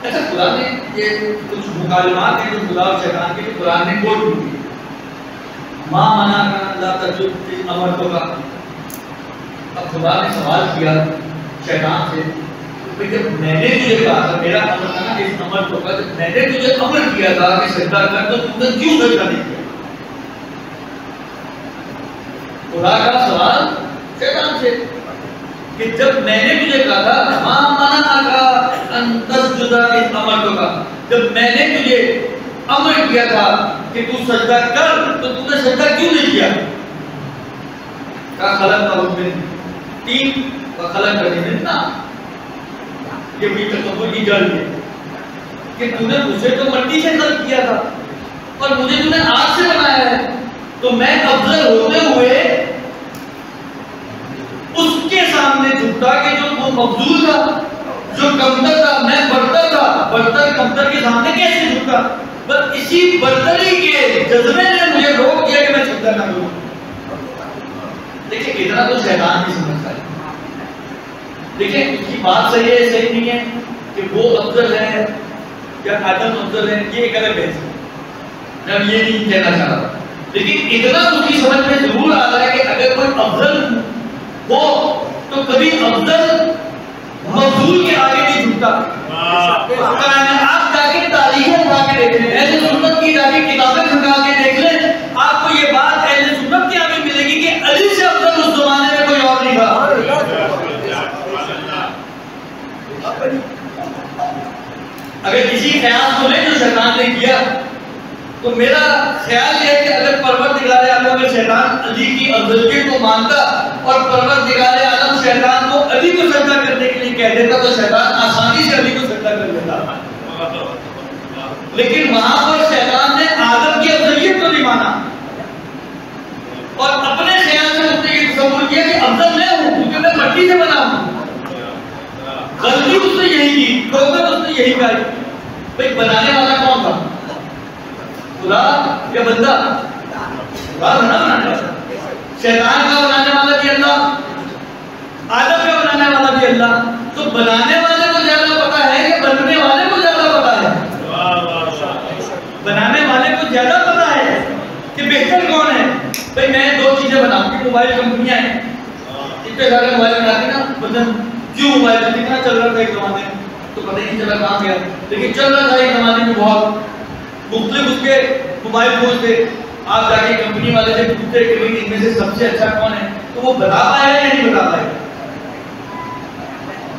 اچھا خدا نے یہ کچھ مکالمات ہیں جو خدا اور شیطان کے قرآن نے کوٹ کی. ماں منع کا لا تسجد اس امر کو کا. اب خدا نے سوال کیا شیطان سے کہ جب میں نے تجھے کہا تھا، میرا امر تھا نا اس امر کو کا، جب میں نے تجھے امر کیا تھا کہ سجدہ کر تو تم نے کیوں سجدہ نہیں کیا؟ خدا کا سوال شیطان سے کہ جب میں نے تجھے کہا تھا ماں منع کا ان تسجد اس امر کو کا، جب میں نے تجھے امر کیا تھا کہ تو سجدہ کر تو تم نے سجدہ کیوں نہیں کیا؟ کا خلق کا حکم تین و خلق کا نمنا. یہ بھی تصور کی جڑ ہے کہ تو نے مجھے تو مٹی سے خلق کیا تھا اور مجھے تو نے آگ سے بنایا ہے، تو میں افضل ہوتے ہوئے اس کے سامنے جھکتا کہ جو وہ مفضول تھا، جو کمتر تھا. میں برتر تھا، برتر کمتر کے سامنے کیسے جھکتا؟ بس اسی برتری کے جذبے نے مجھے روک دیا کہ میں سجدہ نہ کروں. دیکھیں اتنا تو شیطان نہیں سمجھتا ہے. دیکھیں اس کی بات صحیح ہے صحیح نہیں ہے کہ وہ افضل ہے یا آدم افضل ہے، یہ ایک الگ بحث ہے. میں یہ نہیں کہنا چاہ رہا، لیکن اتنا اس کی سمجھ میں ضرور آتا ہے کہ اگر کوئی افضل ہو تو کبھی افضل مفضول کے آگے نہیں جھکتا. آپ جا کے تاریخیں اٹھا کے دیکھ لیں، اہل سنت کی جا کے کتابیں اٹھا کے دیکھ لیں، آپ کو یہ بات اہل سنت کے آگے ملے گی کہ علی سے افضل اس زمانے میں کوئی اور نہیں تھا. اگر کسی خیال کو لیں جو شیطان نے کیا تو میرا خیال یہ ہے کہ اگر پروردگار عالم اگر شیطان علی کی افضلیت کو مانتا اور پروردگار عالم شیطان کو علی کو سجدہ کرنے کے لیے کہہ دیتا تو شیطان آسانی سے علی کو سجدہ کر لیتا. لیکن وہاں پر شیطان نے آدم کی افضلیت کو نہیں مانا اور اپنے خیال سے اس نے یہ تصور کیا کہ افضل میں ہوں کیونکہ میں مٹی سے بنا ہوں. غلطی اس نے یہی کی، ٹھوکر اس نے یہی کہی. بھئی بنانے والا کون تھا؟ خدا یا بندہ؟ خدا بنا بنانے والا. شیطان کا بنانے والا بھی اللہ، آدم کا بنانے والا بھی اللہ. تو بنانے والے کو زیادہ پتا ہے کہ بننے والے کو زیادہ پتا ہے؟ بنانے والے کو زیادہ پتا ہے کہ بہتر کون ہے. بھئی میں دو چیزیں بناؤں گی، موبائل کمپنیاں ہیں، اتنے سارے موبائل بناتی نا، مطلب کیوں موبائل کتنا چل رہا تھا ایک زمانے میں تو پتہ نہیں چلا کہاں گیا، لیکن چل رہا تھا ایک زمانے میں بہت مختلف اس کے موبائل فون تھے. آپ جا کے کمپنی والے سے پوچھتے کہ بھئی ان میں سے سب سے اچھا کون ہے تو وہ بتا پایا یا نہیں بتا پایا.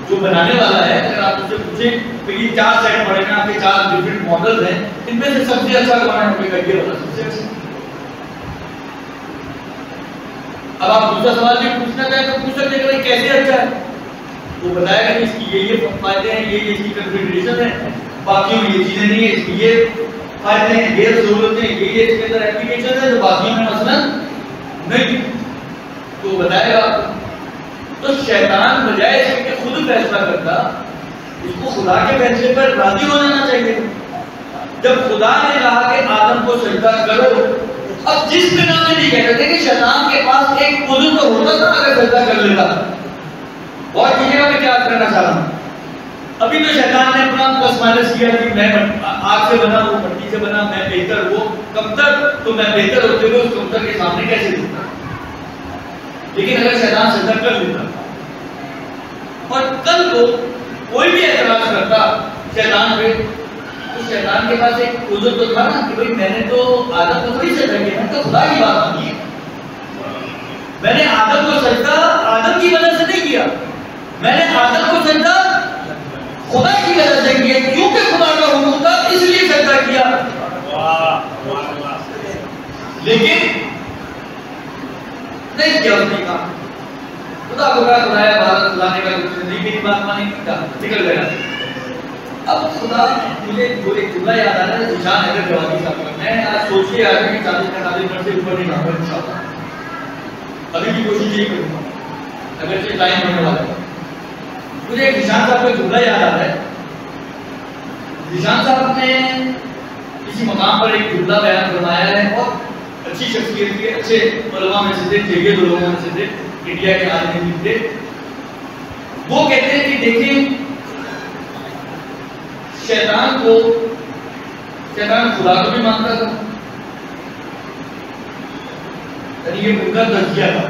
جو بنانے والا ہے اگر آپ اس سے پوچھیں کہ یہ 4 سیٹ پڑے ہیں آپ کے 4 ڈفرینٹ ماڈلز ہیں، ان میں سے سب سے اچھا کون ہے، کوئی کہیے والا سب سے اچھا. اب آپ دوسرا سوال بھی پوچھنا چاہیں تو پوچھ سکتے کہ کیسے اچھا ہے. وہ بتائے گا کہ اس کی یہ فائدے ہیں، یہ اس کی کنفیگریشن ہے، باقیوں میں یہ چیزیں نہیں ہیں، اس کی یہ فائدے ہیں، یہ ضرورتیں ہیں، یہ اس کے اندر اپلیکیشن ہے جو باقیوں میں مثلا نہیں. تو وہ بتائے گا. تو شیطان بجائے اس کے خود فیصلہ کرتا، اس کو خدا کے فیصلے پر راضی ہو جانا چاہیے. جب خدا نے کہا کہ آدم کو سجدہ کرو، اب جس بنا میں نہیں کہتے تھے کہ شیطان کے پاس ایک عذر تو ہوتا تھا اگر سجدہ کر لیتا. اور کسی کا میں کیا کرنا چاہ رہا ہوں، ابھی تو شیطان نے اپنا پلس مائنس کیا کہ میں آگ سے بنا، وہ مٹی سے بنا، میں بہتر، وہ کمتر، تو میں بہتر ہوتے ہوئے اس کمتر کے سامنے کیسے دکھتا. لیکن اگر شیطان سجدہ کر لیتا اور کل کو کوئی بھی اعتراض کرتا شیطان پہ تو شیطان کے پاس ایک عذر تو تھا نا کہ بھئی میں نے تو آدم کو تھوڑی سجدہ کیا، میں تو خدا کی بات مانی ہے، میں نے آدم کو سجدہ آدم کی وجہ سے نہیں کیا، میں نے آدم کو سجدہ خدا کی وجہ سے کیا، کیونکہ خدا کا حکم تھا اس لیے سجدہ کیا. لیکن نہیں کیا اس نے کہا خدا کو کہا خدایا بھارت خدانے کا کچھ نہیں، میری بات مانی نکل گیا. اب خدا مجھے ایک جملہ یاد آ رہا ہے نشان اگر جوابی صاحب کا، میں آج سوچ کے آیا کہ 40-45 منٹ سے اوپر نہیں رہا انشاءاللہ. ابھی کی کوشش یہی کروں گا اگرچہ ٹائم ہونے والا ہے. مجھے ایک نشان صاحب کا جملہ یاد آ رہا ہے ذیشان صاحب نے کسی مقام پر ایک جملہ بیان فرمایا ہے، بہت اچھی شخصیت کے اچھے علماء میں سے تھے، جیگے لوگوں میں سے تھے، انڈیا کے عالم دین تھے. وہ کہتے ہیں کہ دیکھیں شیطان خدا کو بھی مانتا تھا، یعنی یہ ان کا تجزیہ تھا.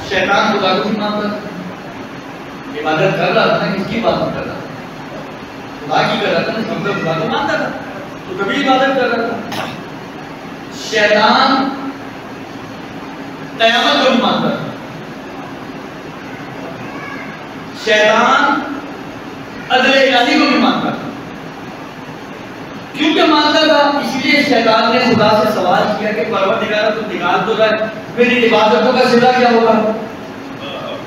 شیطان خدا کو بھی مانتا تھا، عبادت کر رہا تھا، کس کی عبادت کر رہا تھا؟ خدا کی کر رہا تھا، اس مطلب خدا کو مانتا تھا تو کبھی عبادت کر رہا تھا. شیطان قیامت کو بھی مانتا تھا، شیطان عدل الہی کو بھی مانتا تھا. کیونکہ مانتا تھا اس لیے شیطان نے خدا سے سوال کیا کہ پروردگار تو نکال تو رہا ہے، میری عبادتوں کا صلہ کیا ہوگا؟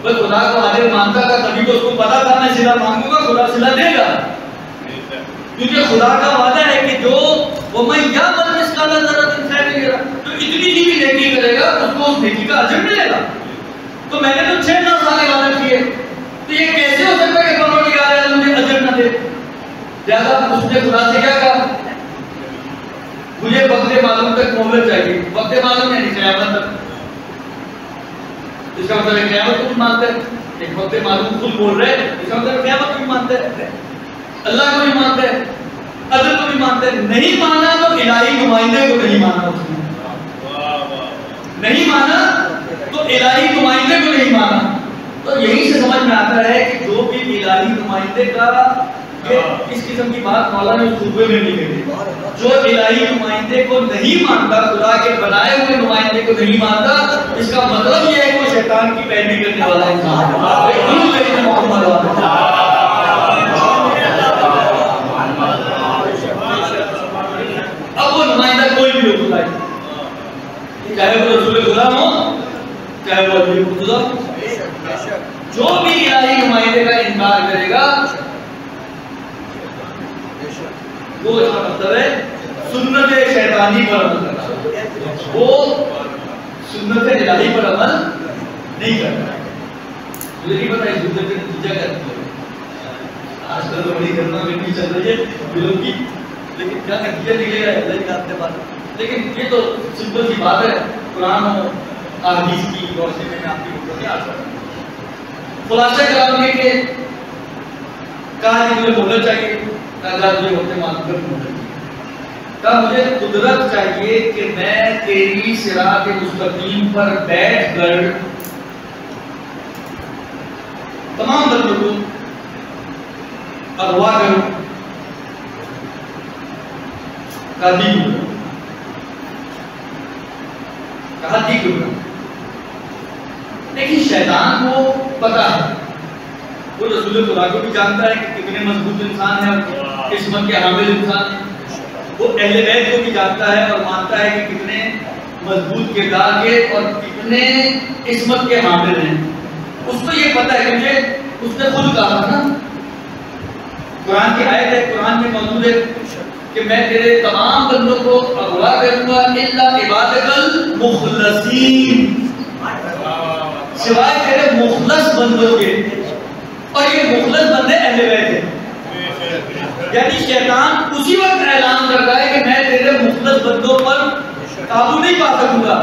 بس خدا کو عادل مانتا تھا، تبھی تو اس کو پتا تھا میں صلہ مانگوں گا خدا صلہ دے گا، کیونکہ خدا کا وعدہ ہے کہ جو وَمَن يَعْمَلْ مِثْقَالَ ذَرَّةٍ خَيْرًا يَرَهُ، جو اتنی سی بھی نیکی کرے گا اس کو اس نیکی کا اجر ملے گا. تو میں نے تو 6 سال عبادت کیے، تو یہ کیسے ہو سکتا ہے کہ پروردگار عالم مجھے اجر نہ دے؟ لہذا اس نے خدا سے کیا کہا؟ مجھے وقت معلوم تک مہلت چاہیے. وقت معلوم یعنی قیامت تک. اس کا مطلب ہے قیامت کو بھی مانتا ہے. ایک وقت معلوم خود بول رہے ہیں، اس کا مطلب قیامت کو بھی مانتا ہے، اللہ کو بھی مانتا ہے، اجر کو بھی مانتا ہے. نہیں مانا تو الہی نمائندے کو نہیں مانا، اس نے نہیں مانا تو الہی نمائندے کو نہیں مانا. تو یہی سے سمجھ میں آتا ہے کہ جو بھی الہی نمائندے کا اس قسم کی بات مولا نے اس خطبے میں نہیں کہی. جو الہی نمائندے کو نہیں مانتا، خدا کے بنائے ہوئے نمائندے کو نہیں مانتا، اس کا مطلب یہ ہے کہ وہ شیطان کی پیروی کرنے والا انسان ہے. اب وہ نمائندہ کوئی بھی ہو، خدا چاہے وہ رسول خدا ہو، چاہے وہ علی خدا ہو، جو بھی الہی نمائندے کا انکار کرے گا وہ اس کا مطلب ہے سنت شیطانی پر عمل کرنا، وہ سنت الہی پر عمل نہیں کرنا. مجھے نہیں پتا اس سنت کا نتیجہ کیا ہے. آج کل تو بڑی گرما گرمی چل رہی ہے فلم کی، لیکن کیا نتیجہ نکلے گا اللہ کی ذات کے بعد. لیکن یہ تو سمپل سی بات ہے، قرآن اور احادیث کی روشنی میں آپ کی خدمت میں عرض کرتا ہوں. خلاصہ کلام یہ کہ کہا کہ مجھے مہلت چاہیے، کہا مجھے وقت معلوم کر مہلت چاہیے، کہا مجھے قدرت چاہیے کہ میں تیری صراط مستقیم پر بیٹھ کر تمام بندوں کو اغوا کروں. کہا دی کروں، کہا دی کروں. لیکن شیطان کو پتا ہے، وہ رسول خدا کو بھی جانتا ہے کہ کتنے مضبوط انسان ہے اور قسمت کے حامل انسان ہے. وہ اہل بیت کو بھی جانتا ہے اور مانتا ہے کہ کتنے مضبوط کردار کے اور کتنے قسمت کے حامل ہیں. اس کو یہ پتا ہے، مجھے اس نے خود کہا نا، قرآن کی آیت ہے، قرآن میں موجود ہے کہ میں تیرے تمام بندوں کو اغوا کروں گا الا عبادک المخلصین، سوائے تیرے مخلص بندوں کے. اور یہ مخلص بندے اہل بیت ہیں. یعنی شیطان اسی وقت اعلان کر رہا ہے کہ میں تیرے مخلص بندوں پر قابو نہیں پا سکوں گا،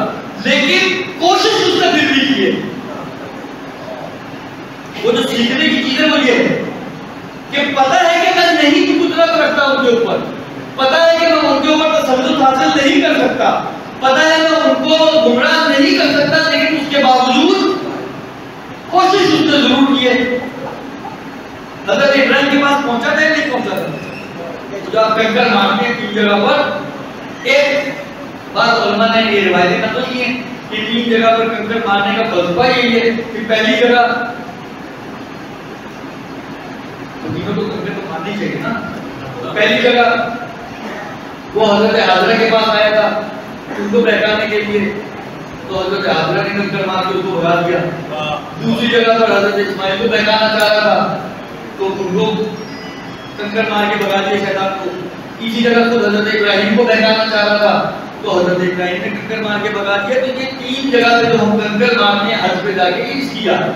لیکن کوشش اس نے پھر بھی کی ہے. وہ جو سیکھنے کی چیزیں وہ یہ ہے کہ پتہ ہے کہ میں نہیں قدرت رکھتا ان کے اوپر، پتہ ہے کہ میں ان کے اوپر تسلط حاصل نہیں کر سکتا، پتہ ہے میں ان کو گمراہ نہیں کر سکتا، لیکن اس کے باوجود کوشش اس نے ضرور کی ہے. حضرت ابراہیم کے پاس پہنچا تھا یا نہیں پہنچا تھا؟ جو آپ کنکر مارتے ہیں 3 جگہ پر. ایک بات علماء نے یہ روایتیں نقل کی ہیں کہ 3 جگہ پر کنکر مارنے کا فلسفہ یہی ہے کہ پہلی جگہ تینوں کو کنکر تو مارنی چاہیے نا. پہلی جگہ وہ حضرت حاضرہ کے پاس آیا تھا ان کو بہکانے کے لیے، تو حضرت حاضرہ نے کنکر مار کے اس کو بھگا دیا. دوسری جگہ پر حضرت اسماعیل کو بہکانا چاہ رہا تھا تو ان کو کنکر مار کے بھگا دیا شیطان کو. تیسری جگہ کو حضرت ابراہیم کو بہکانا چاہ رہا تھا تو حضرت ابراہیم نے کنکر مار کے بھگا دیا. تو یہ 3 جگہ سے جو ہم کنکر مارنے حج پہ جا کے اس کی یاد ہے،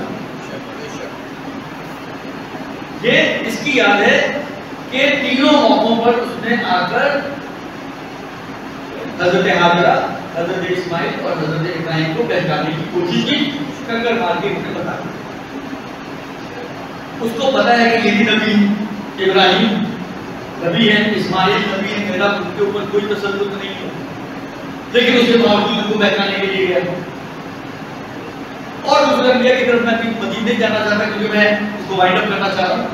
یہ اس کی یاد ہے کہ تینوں موقعوں پر اس نے آ کر حضرت حاجرہ، حضرت اسماعیل اور حضرت ابراہیم کو بہکانے کی کوشش کی، کنکر مار کے انہیں بتا دیا۔ اس کو پتا ہے کہ یہی نبی ابراہیم نبی ہے، اسماعیل نبی ہے، میرا ان کے اوپر کوئی تسلط نہیں ہے، لیکن اس کے باوجود ان کو بہکانے کے لیے گیا اور دوسرا انبیاء کی طرف میں مدینے جانا چاہتا کیونکہ میں اس کو وائنڈ اپ کرنا چاہ رہا ہوں۔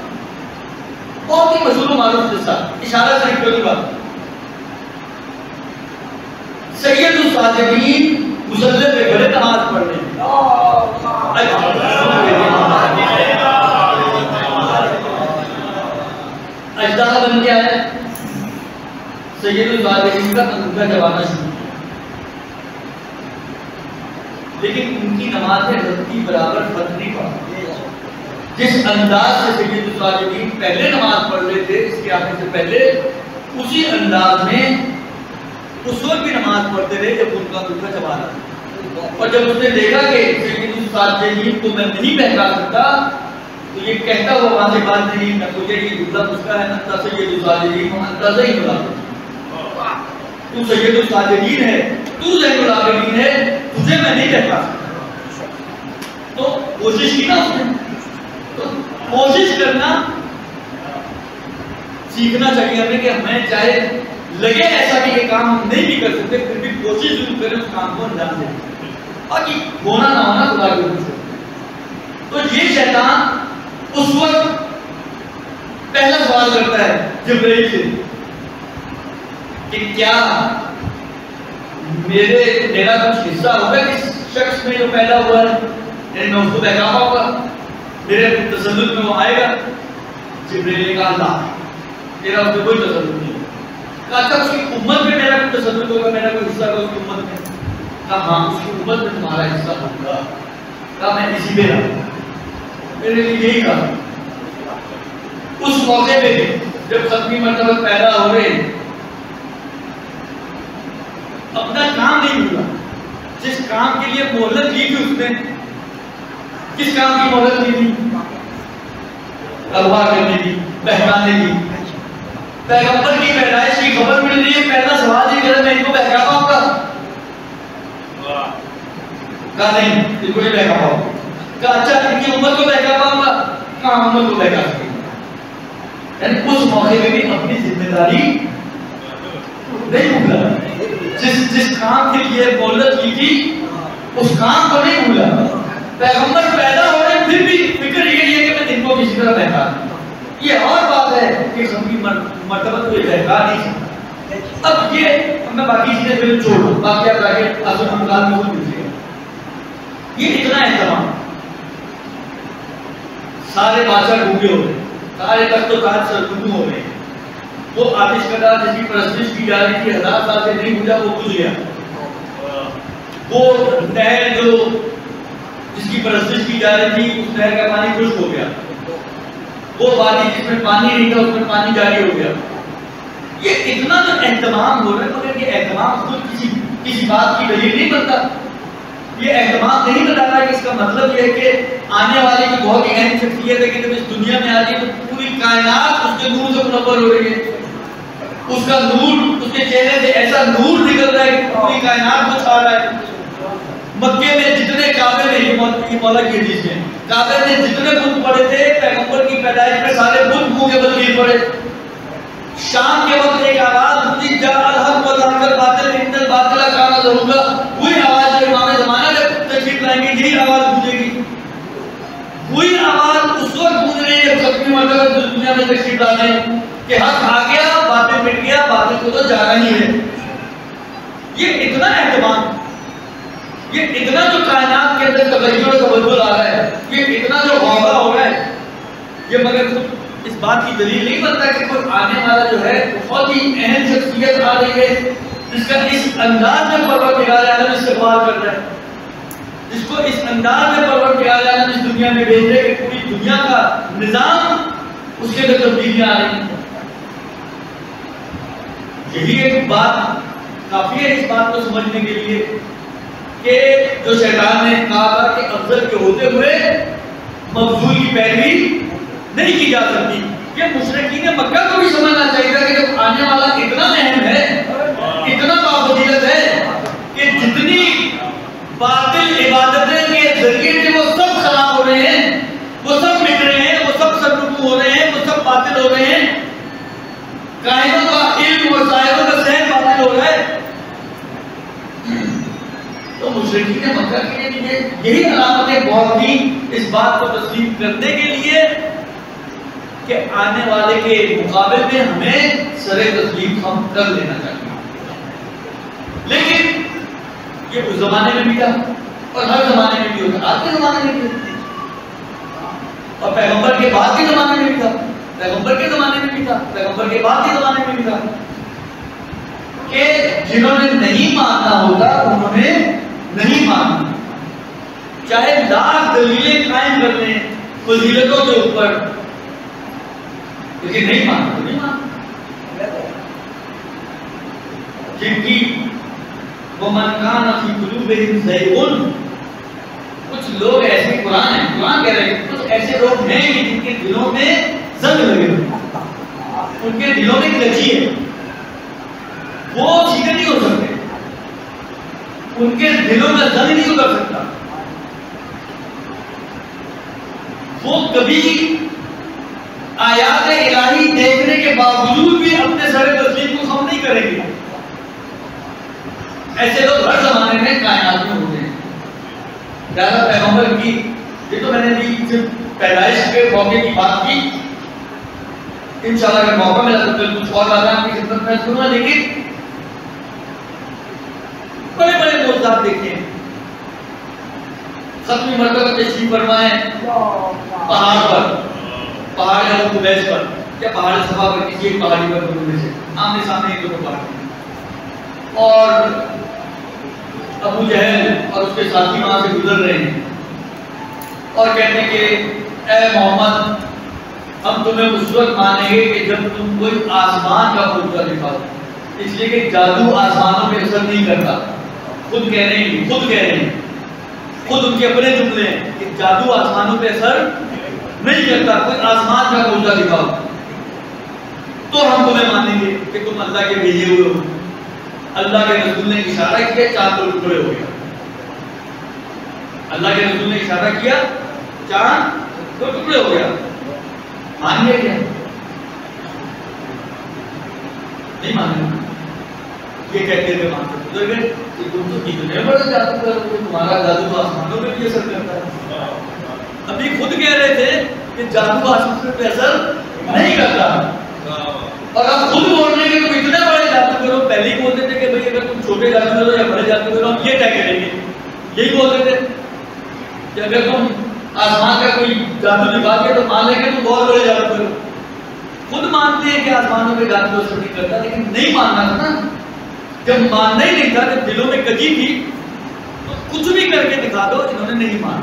بہت ہی مشہور و معروف قصہ، اشارہ صحیح کوئی بات۔ سید الصادقین مصلی پہ کھڑے نماز پڑھنے، اجدہ بن کے آیا، سید الصادقین کا تنخواہ جوانا شروع کیا، لیکن ان کی نماز میں غلطی برابر فرق نہیں پڑا۔ جس انداز سے سید الصادقین پہلے نماز پڑھ رہے تھے اس کے آنے سے پہلے، اسی انداز میں اس وقت بھی نماز پڑھتے رہے جب ان کا تنخواہ جوا رہا تھا۔ اور جب اس نے دیکھا کہ سید الصادقین کو میں نہیں بہکا سکتا تو یہ کہتا ہوا وہاں سے بات نہیں، نہ تجھے یہ جملہ اس کا ہے نہ سید الصادقین کو اندازہ ہی بلا، تو سید الصادقین ہے، تو زین العابدین ہے، تجھے میں نہیں بہکا سکتا۔ تو کوشش کی نا اس نے، تو کوشش کرنا سیکھنا چاہیے ہمیں کہ ہمیں چاہے لگے ایسا کہ یہ کام ہم نہیں بھی کر سکتے پھر بھی کوشش ضرور کریں اس کام کو انجام دیں، اور یہ ہونا نہ ہونا خدا کے اوپر چھوڑ۔ تو یہ شیطان اس وقت پہلا سوال کرتا ہے جبرائیل سے کہ کیا میرا کچھ حصہ ہوگا اس شخص میں جو پیدا ہوا ہے، یعنی میں اس کو بہکا پاؤں گا، میرے تسلط میں وہ آئے گا؟ جبرائیل نے کہا اللہ تیرا اس میں کوئی تسلط نہیں ہے۔ کہا اچھا اس کی امت میں میرا کوئی تسلط ہوگا، میرا کوئی حصہ ہوگا اس کی امت میں؟ کہا ہاں اس کی امت میں تمہارا حصہ ہوگا۔ کہا میں اسی پہ رہوں، میرے لیے یہی کہا۔ اس موقع پہ جب ختمی مرتبہ پیدا ہو رہے اپنا کام نہیں بھولا، جس کام کے لیے مہلت لی تھی اس نے، کس کام کی مہلت لی تھی؟ اغوا کرنے کی، بہکانے کی۔ پیغمبر کی پیدائش کی خبر مل رہی ہے، پہلا سوال یہ کرے میں ان کو بہکا پاؤں گا؟ کہا نہیں ان کو نہیں بہکا پاؤں گا۔ کہا اچھا ان کی امت کو بہکا پاؤں گا؟ کہاں امت کو بہکا سکیں گے۔ یعنی اس موقع میں بھی اپنی ذمہ داری نہیں بھولا، جس کام کے لیے مہلت لی تھی اس کام کو نہیں بھولا۔ پیغمبر پیدا ہو رہے پھر بھی فکر یہی ہے کہ میں ان کو کسی طرح بہکا دوں۔ یہ اور بات ہے کہ ختمی مرتبہ تو یہ بہکا نہیں سکتا۔ اب یہ میں باقی چیزیں پھر چھوڑ دوں، باقی آپ جا کے اصل مقام میں خود ملتے ہیں۔ یہ اتنا اہتمام، سارے بادشاہ ڈوبے ہو رہے، سارے تخت و تاج سرکردہ ہو رہے، وہ آتش کدا جس کی پرستش کی جا رہی تھی 1000 سال سے نہیں بجھا وہ بجھ گیا، وہ نہر جو جس کی پرستش کی جا رہی تھی اس نہر کا پانی خشک ہو گیا، وہ وادی جس میں پانی نہیں تھا اس میں پانی جاری ہو گیا۔ یہ اتنا جو اہتمام ہو رہا ہے، مگر یہ اہتمام خود کسی بات کی دلیل نہیں بنتا۔ یہ اہتمام نہیں بتاتا کہ اس کا مطلب یہ ہے کہ آنے والی جو بہت ہی اہم شخصیت ہے کہ جب اس دنیا میں آ رہی ہے تو پوری کائنات اس کے نور سے منور ہو رہی ہے، اس کا نور، اس کے چہرے سے ایسا نور نکل رہا ہے کہ پوری کائنات کو چھا رہا ہے۔ مکے میں جتنے کعبے میں، یہ مولا کی حدیث ہے، کعبے میں جتنے بت پڑے تھے پیغمبر کی پیدائش میں سارے بت منہ کے بل گر پڑے۔ شام کے وقت ایک آواز ہوتی جا الحق و ظاہر الباطل ان الباطل کان زہوقا، وہی آواز جو امام زمانہ جب تشریف لائیں گے یہی آواز گونجے گی۔ وہی آواز اس وقت گونج رہی ہے ختمی مرتبہ دنیا میں تشریف لانے کہ حق آ گیا، باطل مٹ گیا، باطل کو تو جانا ہی ہے۔ یہ اتنا اہتمام، یہ اتنا جو کائنات کے اندر تغیر و تبدل آ رہا ہے، یہ اتنا جو غوغا ہو رہا ہے، یہ مگر اس بات کی دلیل نہیں بنتا کہ کوئی آنے والا جو ہے بہت ہی اہم شخصیت آ رہی ہے جس کا اس انداز میں پروردگار عالم استقبال کر رہا ہے، جس کو اس انداز میں پروردگار عالم اس دنیا میں بھیج رہے کہ پوری دنیا کا نظام اس کے اندر تبدیلیاں آ رہی ہیں۔ یہی ایک بات کافی ہے اس بات کو سمجھنے کے لیے کہ جو شیطان نے کہا تھا کہ افضل کے ہوتے ہوئے مفضول کی پیروی نہیں کی جا سکتی، یہ مشرکین مکہ کو بھی سمجھنا چاہیے تھا کہ جب آنے والا اتنا اہم ہے، اتنا بافضیلت ہے کہ جتنی باطل عبادتیں کے ذریعے سے وہ سب خراب ہو رہے ہیں، وہ سب مٹ رہے ہیں، وہ سب سرکوب ہو رہے ہیں، وہ سب باطل ہو رہے ہیں، کائنوں کا علم اور ظاہروں کا ذہن باطل ہو رہا ہے، تو مشرکین مکہ کے لیے یہی علامتیں بہت تھیں اس بات کو تسلیم کرنے کے لیے کہ آنے والے کے مقابلے میں ہمیں سر تسلیم ہم کر لینا چاہیے. لیکن یہ اس زمانے میں بھی تھا اور ہر زمانے میں بھی ہوتا، آج کے زمانے میں بھی ہوتا، اور پیغمبر کے بعد کے زمانے میں بھی تھا، پیغمبر کے زمانے میں بھی تھا، پیغمبر کے بعد کے زمانے میں بھی تھا کہ جنہوں نے نہیں ماننا ہوتا انہوں نے نہیں ماننا، چاہے لاکھ دلیلیں قائم کر لیں فضیلتوں کے اوپر، لیکن نہیں ماننا تو نہیں ماننا. جن کی وَمَنْ كَانَ فِي قُلُوبِهِمْ زَيْغٌ، کچھ لوگ ایسے، قرآن ہے، قرآن کہہ رہے ہیں کچھ ایسے لوگ ہیں کہ جن کے دلوں میں زنگ لگے ہوئے، ان کے دلوں میں کجی ہے، وہ سیدھے نہیں ہو سکتے، ان کے دلوں میں زنگ نہیں اتر سکتا، وہ کبھی آیات الہی دیکھنے کے باوجود بھی اپنے سر تسلیم کو خم نہیں کریں گے. ایسے لوگ ہر زمانے میں کائنات میں ہوتے ہیں. لہٰذا پیغمبر کی، یہ تو میں نے بھی صرف پیدائش کے موقع کی بات کی، انشاءاللہ اگر موقع ملا تو کچھ اور باتیں آپ کی خدمت میں سنوں گا، لیکن بڑے بڑے موجزات دیکھیں. ختمی مرتبہ تشریف فرمائیں پہاڑ پر، پہاڑ ہے وہ قبیس پر یا پہاڑ صفا پر، کسی ایک پہاڑی پر دونوں میں سے آمنے سامنے ایک دونوں پہاڑ، اور ابو جہل اور اس کے ساتھی وہاں سے گزر رہے ہیں اور کہتے ہیں کہ اے محمد ہم تمہیں اس وقت مانیں گے کہ جب تم کوئی آسمان کا پورا دکھاؤ، اس لیے کہ جادو آسمانوں پہ اثر نہیں کرتا. خود کہہ رہے ہیں خود ان کے اپنے جملے ہیں کہ جادو آسمانوں پہ اثر نہیں کرتا، کوئی آسمان کا پورا دکھاؤ تو ہم تمہیں مانیں گے کہ تم اللہ کے بھیجے ہوئے ہو. اللہ کے رسول نے اشارہ کیا، چاند دو ٹکڑے ہو گیا. اللہ کے رسول نے اشارہ کیا، چاند دو ٹکڑے ہو گیا. مان گیا کیا؟ نہیں مان. یہ کہتے ہوئے مانتے گزر گئے کہ تم تو کتنے بڑے جادو کر، تمہارا جادو تو آسمانوں پہ بھی اثر کرتا ہے. ابھی خود کہہ رہے تھے کہ جادو آسمانوں پہ اثر نہیں کرتا، اور اب خود بول رہے ہیں کہ تم اتنے بڑے جادو کرو. پہلے ہی بولتے تھے کہ بھئی اگر تم چھوٹے جادو کرو یا بڑے جادو کرو ہم یہ طے کریں گے. یہی بولتے تھے کہ اگر تم آسمان کا کوئی جادو دکھا کے تو مان لیں گے تم بہت بڑے جادو کرو. خود مانتے ہیں کہ آسمانوں پہ جادو اثر نہیں کرتا، لیکن نہیں ماننا تھا نا. جب ماننا ہی نہیں تھا، جب دلوں میں کجی تھی تو کچھ بھی کر کے دکھا دو، انہوں نے نہیں مانا.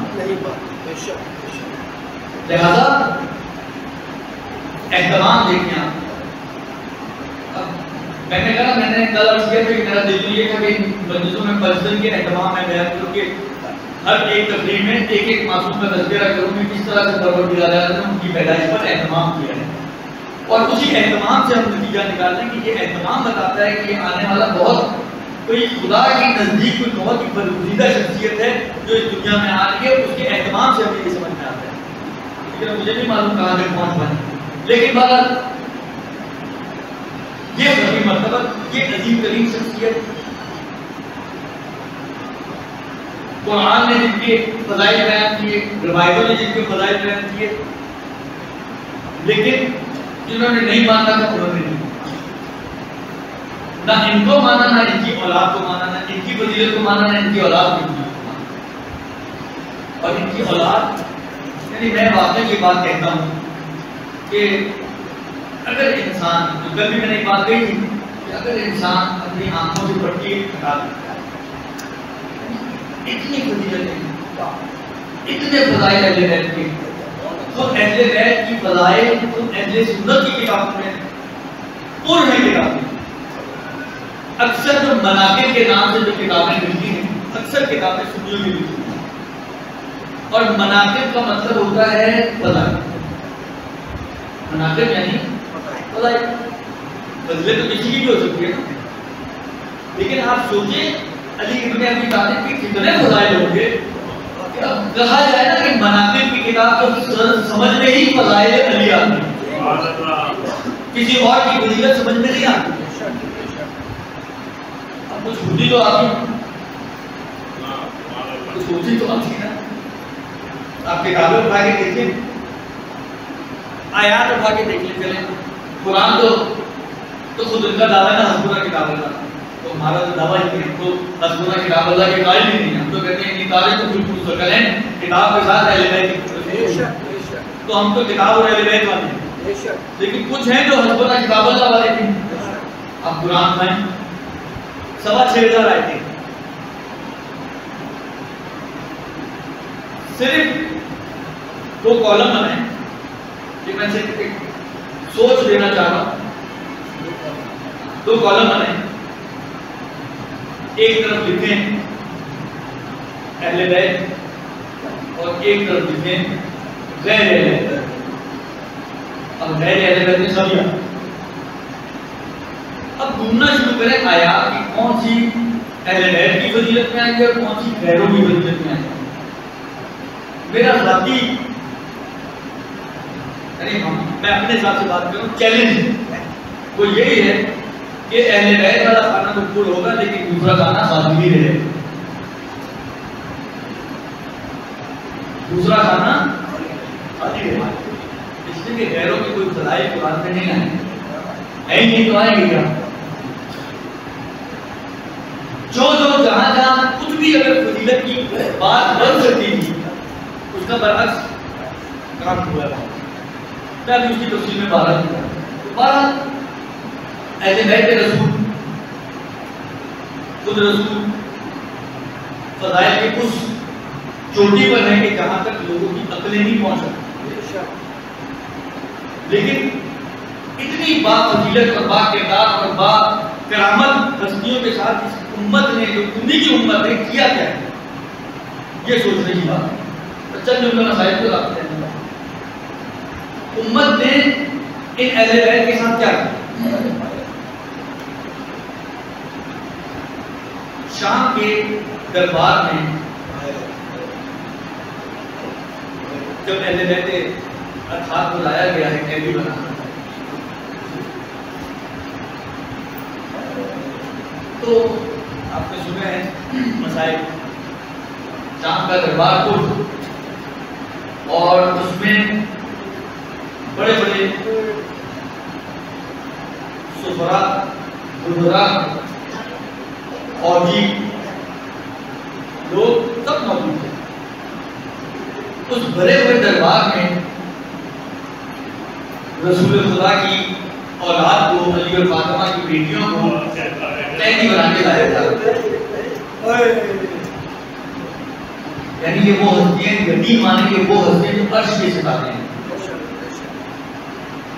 لہذا اہتمام دیکھیں آپ. میں نے کہا، میں نے کل عرض کیا کہ میرا دل یہ تھا کہ مجلسوں میں فضل کے اہتمام میں بیان کروں کہ ہر ایک تقریر میں ایک ایک معصوم کا تذکرہ کروں کہ کس طرح سے پروردگار نے ان کی پیدائش پر اہتمام کیا ہے، اور اسی اہتمام سے ہم نتیجہ نکالتے ہیں کہ یہ اہتمام بتاتا ہے کہ یہ آنے والا بہت کوئی خدا کے نزدیک کوئی بہت ہی برگزیدہ شخصیت ہے جو اس دنیا میں آ رہی ہے. اس کے اہتمام سے ہمیں یہ سمجھ میں آتا ہے. لیکن مجھے نہیں معلوم کہاں تک پہنچ پائے، لیکن بہرحال یہ بڑی مرتبہ، یہ عظیم ترین شخصیت قرآن نے جن کے فضائل بیان کیے، روایتوں نے جن کے فضائل بیان کیے، لیکن جنہوں نے نہیں مانا تھا انہوں نے نہیں، نہ ان کو مانا، نہ ان کی اولاد کو مانا، نہ ان کی فضیلت کو مانا، نہ ان کی اولاد کو مانا. اور ان کی اولاد، یعنی میں واقعی یہ بات کہتا ہوں کہ اگر انسان، کل بھی میں نے ایک بات کہی تھی کہ اگر انسان اپنی آنکھوں سے پٹی ہٹا دیتا ہے، اتنی فضیلتیں، اتنے فضائل اہل بیت کے، خود اہل بیت کی فضائل خود اہل سنت کی کتابوں میں پر ہے. کتابیں اکثر جو مناقب کے نام سے جو کتابیں ملتی ہیں، اکثر کتابیں سنیوں کی ملتی ہیں، اور مناقب کا مطلب ہوتا ہے فضائل. مناقب یعنی فضائل، فضیلت تو کسی کی بھی ہو سکتی ہے نا، لیکن آپ سوچیں علی ابن ابی طالب کے کتنے فضائل ہوں گے. کہا جائے نا کہ مناقب کی کتاب کو سمجھ میں ہی فضائل علی آتی ہے، کسی اور کی فضیلت سمجھ میں نہیں آتی. اب کچھ ہوتی تو آتی، کچھ ہوتی تو آتی نا. آپ کتابیں اٹھا کے دیکھیں، آیات اٹھا کے دیکھ لیں. چلیں قرآن تو خود ان کا دعویٰ ہے نا حسبنا کتاب اللہ، تو ہمارا تو دعویٰ ہی نہیں، تو حسبنا کتاب اللہ کے قائل ہی نہیں. ہم تو کہتے ہیں کتابیں تو بالکل مستقل ہیں، کتاب کے ساتھ اہل بیت کی، تو ہم تو کتاب اور اہل بیت والے ہیں. لیکن کچھ ہیں جو حسبنا کتاب اللہ والے ہیں. آپ قرآن کھائیں 6,500 آیتیں، صرف 2 کالم بنائیں کہ میں سے سوچ دینا چاہ رہا ہوں. 2 کالم بنائیں، ایک طرف لکھیں اہل بیت اور ایک طرف لکھیں غیر اہل بیت. اب غیر اہل بیت میں سب یاد، اب ڈھونڈنا شروع کریں آیات کی کون سی اہل بیت کی فضیلت میں آئی ہے اور کون سی غیروں کی فضیلت میں آئی ہے. میرا ذاتی میں اپنے حساب سے بات کروں، چیلنج وہ یہی ہے کہ اہل بیت والا کھانا تو پور ہوگا لیکن دوسرا کھانا خالی ہی رہے. دوسرا کھانا خالی رہے، اس لیے کہ غیروں کی کوئی فضائل قرآن میں نہیں آئے، ہے ہی نہیں تو آئیں گے کیا. جو جہاں کچھ بھی اگر فضیلت کی بات بن سکتی تھی اس کا برعکس کام ہوا ہے. میں ابھی اس کی تفصیل میں بارہ اہل بیت رسول، خود رسول فضائل کے اس چوٹی پر ہے کہ جہاں تک لوگوں کی عقلیں نہیں پہنچ سکتی، لیکن اتنی با فضیلت اور با کردار اور با کرامت ہستیوں کے ساتھ اس امت نے، جو انہی کی امت نے کیا کیا ہے، یہ سوچنے کی بات ہے. چند جملہ مسائل کو رابطے ہیں. امت نے ان اہل بیت کے ساتھ کیا کیا؟ شام کے دربار میں جب اہل بیت اطہار کو لایا گیا ہے قیدی بنا، تو آپ نے سنا ہے مسائل. شام کا دربار کو اور اس میں بڑے بڑے سفرا، وزراء، فوجی لوگ سب موجود تھے. اس بڑے بڑے دربار میں رسول خدا کی اولاد کو، علی اور فاطمہ کی بیٹیوں کو قیدی بنا کے لایا تھا. یعنی یہ وہ ہستیاں یقین مانے کہ وہ ہستیاں جو عرش کے ستارے ہیں،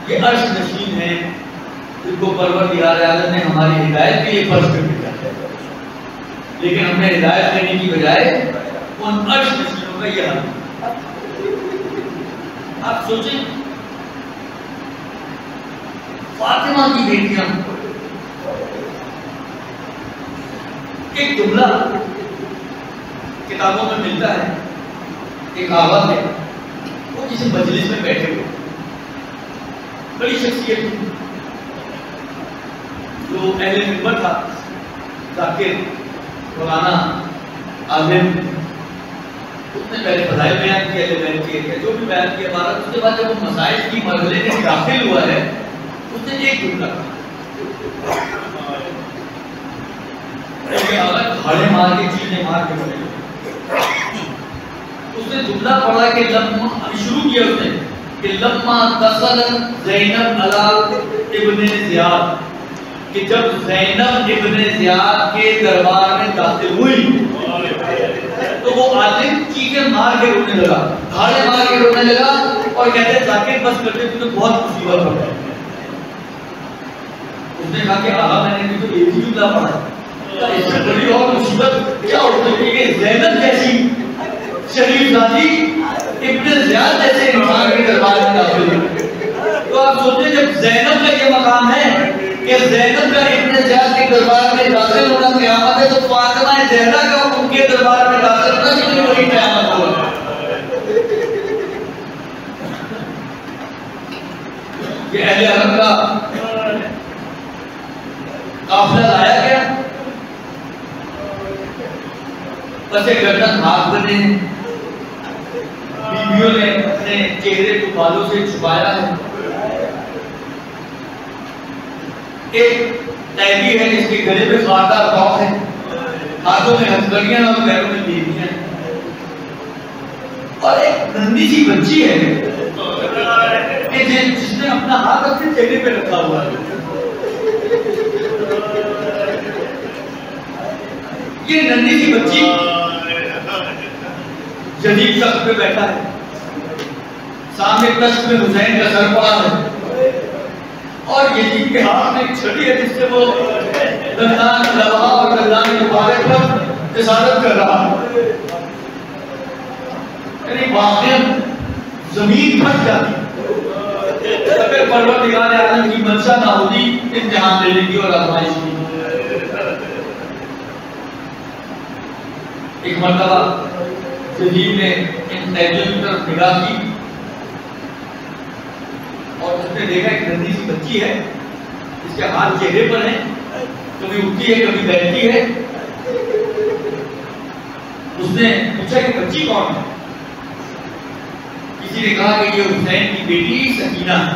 یہ عرش نشین ہیں جن کو پروردگار عالم نے ہماری ہدایت کے لیے فرض کر دیا ہے. لیکن ہم نے ہدایت لینے کی بجائے ان عرش نشینوں کا یہ حال. آپ سوچیں فاطمہ کی بیٹیاں، ایک جملہ کتابوں میں ملتا ہے، ایک آواز ہے، وہ کسی مجلس میں بیٹھے ہوئے بڑی شخصیت جو اہل منبر تھا، ذاکر، مولانا، عالم، اس نے پہلے فضائل بیان کیا، بیان کیا جو بھی بیان کیا بارہ. اس کے بعد جب وہ مسائل کی مرحلے میں داخل ہوا ہے، اس نے ایک جملہ کھاڑے مار کے چیزیں مار کے بنے. اس نے جملہ پڑھا کہ لما شروع کیا اس نے کہ لما دخلت زینب علی ابن زیاد، کہ جب زینب ابن زیاد کے دربار میں داخل ہوئی تو وہ عالم چیخیں مار کے رونے لگا، دھاڑے مار کے رونے لگا اور کہتے ذاکر بس کرتے تجھے بہت مصیبت ہو گئی. اس نے کہا کہ آقا میں نے تو ایک ہی جملہ پڑھا ہے، اس سے بڑی اور مصیبت کیا ہو سکتی ہے کہ زینب جیسی شریف ذاتی ابن زیاد جیسے انسان کے دربار میں داخل ہوئی. تو آپ زینب کا یہ مقام ہے کہ زینب کا ابن زیاد کے دربار میں داخل ہونا قیامت ہے، تو فاطمہ زہرا کا ان کے دربار میں داخل ہونا کتنی بڑی قیامت ہوگا۔ یہ اہل حرم کا قافلہ لایا گیا، پس گردن ہاتھ بنے، بیویوں نے اپنے چہرے کو بالوں سے چھپایا ہے۔ ایک تیبی ہے جس کے گلے میں خاردار توق ہے، ہاتھوں میں ہتھکڑیاں اور پیروں میں بیڑیاں، اور ایک ننھی سی بچی ہے کہ جس نے اپنا ہاتھ اپنے چہرے پہ رکھا ہوا ہے۔ یہ ننھی سی بچی جدید تخت پہ بیٹھا ہے، سامنے تخت میں حسین کا سر پڑا ہے، اور یزید کے ہاتھ میں ایک چھڑی ہے جس سے وہ دندان لوہا اور دندان کے بارے پر جسارت کر رہا ہے۔ یعنی واقعاً زمین پھٹ جاتی اگر پروردگار عالم کی منشا نہ ہوتی امتحان لینے کی اور آزمائش کی۔ ایک مرتبہ یزید نے ان تیجوں کی طرف نگاہ کی اور اس نے دیکھا ایک ننھی سی بچی ہے جس کے ہاتھ چہرے پر ہیں، کبھی اٹھتی ہے کبھی بیٹھتی ہے۔ اس نے پوچھا کہ بچی کون ہے؟ کسی نے کہا کہ یہ حسین کی بیٹی سکینہ ہے۔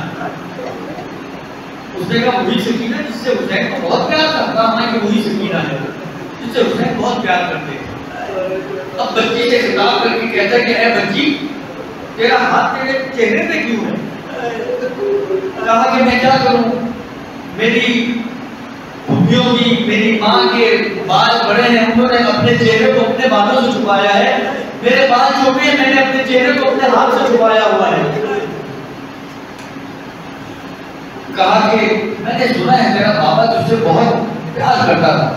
اس نے کہا وہی سکینہ جس سے حسین کو بہت پیار کرتا ہے کہ وہی سکینہ ہے جس سے حسین بہت پیار کرتے ہیں۔ اب بچی سے خطاب کر کے کہتا ہے کہ اے بچی تیرا ہاتھ تیرے چہرے پہ کیوں ہے؟ کہا کہ میں کیا کروں، میری پھوپھیوں کی، میری ماں کے بال بڑے ہیں، انہوں نے اپنے چہرے کو اپنے بالوں سے چھپایا ہے، میرے بال چھوٹے ہیں، میں نے اپنے چہرے کو اپنے ہاتھ سے چھپایا ہوا ہے۔ کہا کہ میں نے سنا ہے میرا بابا تجھ سے بہت پیار کرتا تھا۔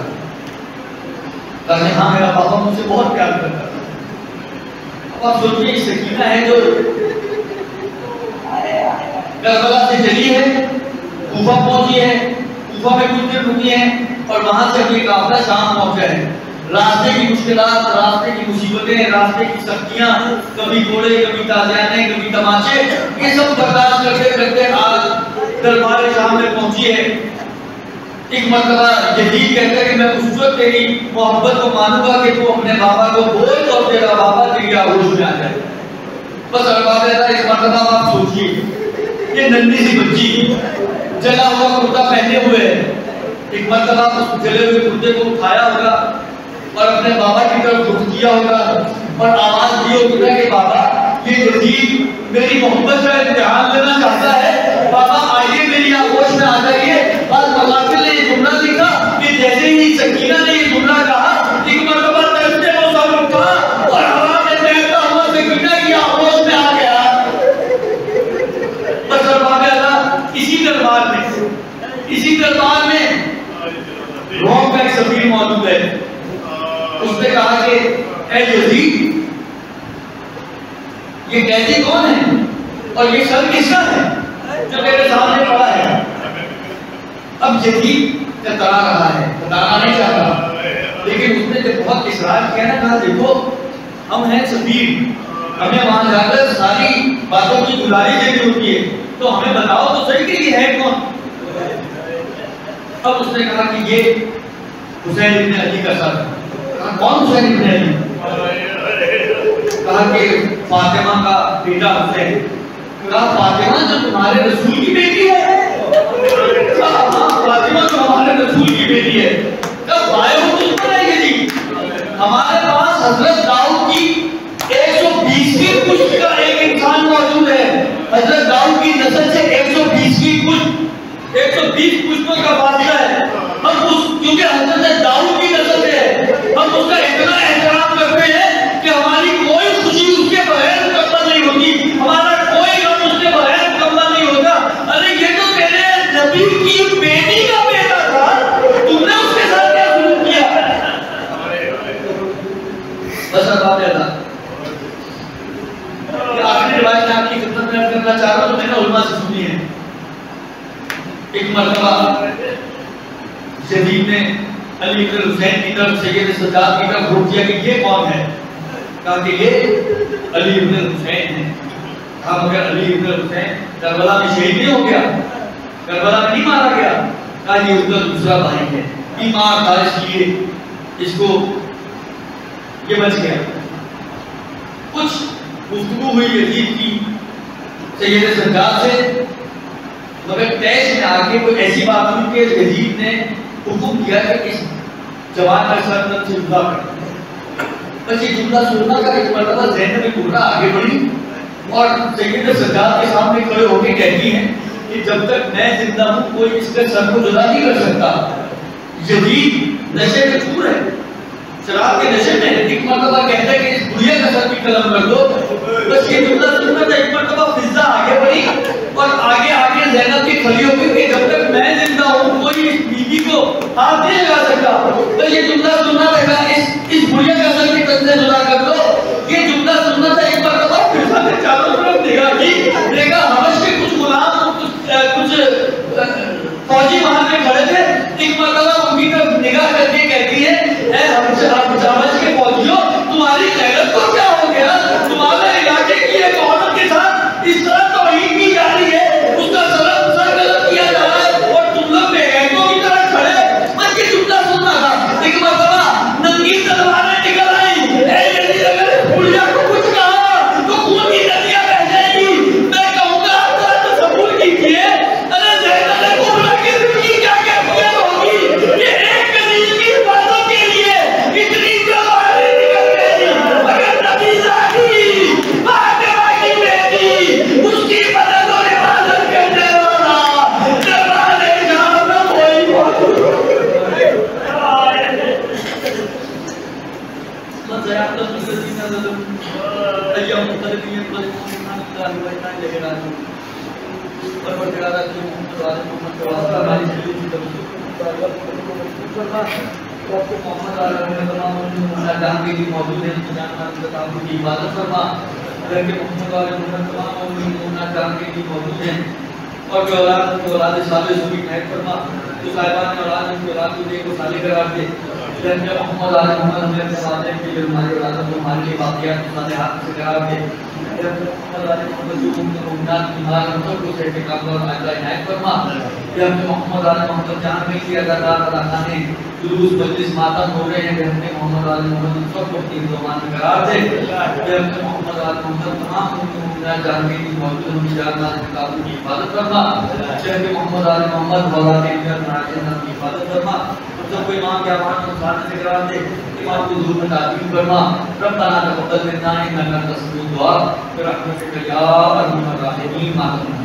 کہا کہ ہاں میرا بابا مجھ سے بہت پیار کرتا تھا۔ اب آپ سوچیے سکینہ ہے جو کربلا سے چلی ہے، کوفہ پہنچی ہے، کوفہ میں کچھ دن رکی ہے اور وہاں سے اپنی قافلہ شام پہنچا ہے۔ راستے کی مشکلات، راستے کی مصیبتیں، راستے کی سختیاں، کبھی گھوڑے، کبھی تازیانے، کبھی تماچے، یہ سب برداشت کرتے کرتے آج دربار شام میں پہنچی ہے۔ ایک مرتبہ یزید کہتا ہے کہ میں اس وقت تیری محبت کو مانوں گا کہ تو اپنے بابا کو بول اور تیرا بابا تیری آغوش میں آ جائے۔ بس ارباب ہے اس مرتبہ آپ سوچیے یہ ننھی سی بچی جلا ہوا کرتا پہنے ہوئے ہے، ایک مرتبہ اس جلے ہوئے کرتے کو اٹھایا ہوگا اور اپنے بابا کی طرف رخ کیا ہوگا اور آواز دی ہوگا کہ بابا یہ یزید میری محبت کا امتحان لینا چاہتا ہے، بابا آئیے میری آغوش میں آ جائیے۔ بعض مقاتل نے یہ جملہ لکھا کہ جیسے ہی سکینہ نے یہ جملہ کہا ایک مرتبہ ترستے کو سب اٹھا اور ہوا میں تیرتا ہوا سکینہ کی آغوش میں آ گیا۔ بس ارباب اللہ اسی دربار میں روم کا ایک سفیر موجود ہے، اس نے کہا کہ اے یزید یہ قیدی کون ہے اور یہ سر کس کا ہے جو تیرے سامنے پڑا ہے؟ اب یزید کترا رہا ہے، بتانا نہیں چاہتا، لیکن اس نے جب بہت اصرار کیا نا، کہا دیکھو ہم ہیں سفیر، ہمیں وہاں جا کر ساری باتوں کی گزارش دینی ہوتی ہے، تو ہمیں بتاؤ تو صحیح کہ یہ ہے کون؟ اب اس نے کہا کہ یہ حسین ابن علی کا سر ہے۔ کہا کون حسین ابن علی؟ کہا کہ فاطمہ کا بیٹا حسین۔ کہا فاطمہ جو تمہارے رسول کی بیٹی ہے؟ کہا ہاں فاطمہ جو ہمارے رسول کی بیٹی ہے۔ کہا بھائی ہو تو سنائیے جی، ہمارے پاس حضرت داؤد کی 120 پشت کا ایک انسان موجود ہے، حضرت داؤد کی نسل سے 120 پشتوں کا فاصلہ ہے، ہم اس کیونکہ حضرت داؤد کی نسل سے ہے، ہم اس کا اتنا احترام کرتے ہیں کہ ہماری کوئی خوشی اس کے بغیر مکمل نہیں ہوتی، ہمارا کوئی غم اس کے بغیر مکمل نہیں ہوتا۔ ارے یہ تو تیرے نبی کی بیٹی کا بیٹا تھا، تم نے اس کے ساتھ کیا سلوک کیا؟ بس ارباب اللہ یہ آخری روایت میں آپ کی خدمت میں کرنا چاہ رہا ہوں، تو میں نے علماء سے سنی ہے۔ مرتبہ یزید نے علی بن حسین کی طرف سید سجاد کی طرف رخ کیا کہ یہ کون ہے؟ کہا کہ یہ علی بن حسین ہے۔ کہا مگر علی بن حسین کربلا میں شہید نہیں ہو گیا، کربلا میں نہیں مارا گیا؟ کہا یہ اس کا دوسرا بھائی ہے، بیمار تھا اس لیے اس کو یہ بچ گیا۔ کچھ گفتگو ہوئی یزید کی سید سجاد سے، مگر تیش میں آگے کوئی ایسی بات ہوئی کہ یزید نے حکم کیا کہ اس جوان کا سر سے جدا کر۔ بس یہ جملہ سننا کا ایک مرتبہ ذہن میں گھومنا آگے بڑھی اور سید سجاد کے سامنے کھڑے ہو کے کہتی ہیں کہ جب تک میں زندہ ہوں کوئی اس کے سر کو جدا نہیں کر سکتا۔ یزید نشے میں چور ہے، شراب کے نشے میں، ایک مرتبہ کہتا ہے کہ اس بڑھیا کا سر بھی قلم کر دو۔ بس یہ جملہ سننا تھا، ایک مرتبہ فضا آگے بڑھی اور آگے آگے زینب کی کھڑی ہو گئی کہ جب تک میں زندہ ہوں کوئی اس بیوی کو ہاتھ نہیں لگا سکتا۔ تو یہ جملہ سننا تھا، اس بڑھیا کا سر بھی تن سے جدا کر دو۔ یہ جملہ سننا تھا، ایک مرتبہ فضا نے چاروں طرف نگاہ کی، دیکھا حبش کے کچھ غلام کچھ فوجی وہاں پہ کھڑے تھے۔ ایک مرتبہ ان کی طرف نگاہ کر کے کہتی ہے اے حبش کے فوجیوں تمہاری غیرت کو کیا ہو گیا؟ تمہارے علاقے کی ایک عورت کے ساتھ اس طرح توہین کی جا رہی ہے، اس کا سر غلط کیا جا رہا ہے اور تم لوگ بے غیرتوں کی طرح کھڑے۔ بس یہ جملہ سننا تھا۔ ایک مرتبہ ننگی تلواریں نکل آئی، اے یزید اگر بڑھیا کو کچھ کہا تو خون کی ندیاں بہہ جائیں گی۔ میں کہوں گا آپ ذرا تصور کیجیے ارے زینب کبریٰ کی دل کی کیا کیفیت ہوگی کہ ایک قتیل کی حفاظت کے لیے اتنی تلواریں نکل گئی، مگر نتیجہ کی فاطمہ کی بیٹی اس کی مدد اور حفاظت کرنے والا دربار جہاں میں کوئی موجود جان کے لیے موجود ہے، جان کی عبادت فرما، اگر کہ محمد والے محمد تمام مومنین جان کے لیے موجود ہیں، اور جو اولاد صالح کو بھی خیر فرما، جو صاحبان اولاد ان کی اولاد کو دیکھ کو صالح قرار دے، جن کے محمد والے محمد ہمیں اپنے وعدے کے لیے ہماری اولاد کو ہمارے لیے باقیات کو صالحات سے قرار دے، جن کے محمد والے محمد جو مومنات کی مال ہم کو سے ٹکانے اور عائدہ عنایت فرما، جن کے محمد والے محمد جان میں کی اداکار ادا خانے جلوس مجلس ماتم ہو رہے ہیں کہ ہم نے محمد والے محمد سب کو اپنی زبان میں قرار دے، کہ ہم نے محمد والے محمد تمام مومنین جان کے لیے موجود ہم جانات کے قابل کی حفاظت فرما، کہ محمد والے محمد اولاد کے ناجنات کی حفاظت فرما، سب کو امام کے آبان کو ساتھ سے قرار دے، امام کو ظلم میں تعظیم فرما، ربنا تقبل منا انک انت السمیع الدعاء برحمتک یا ارحم الراحمین۔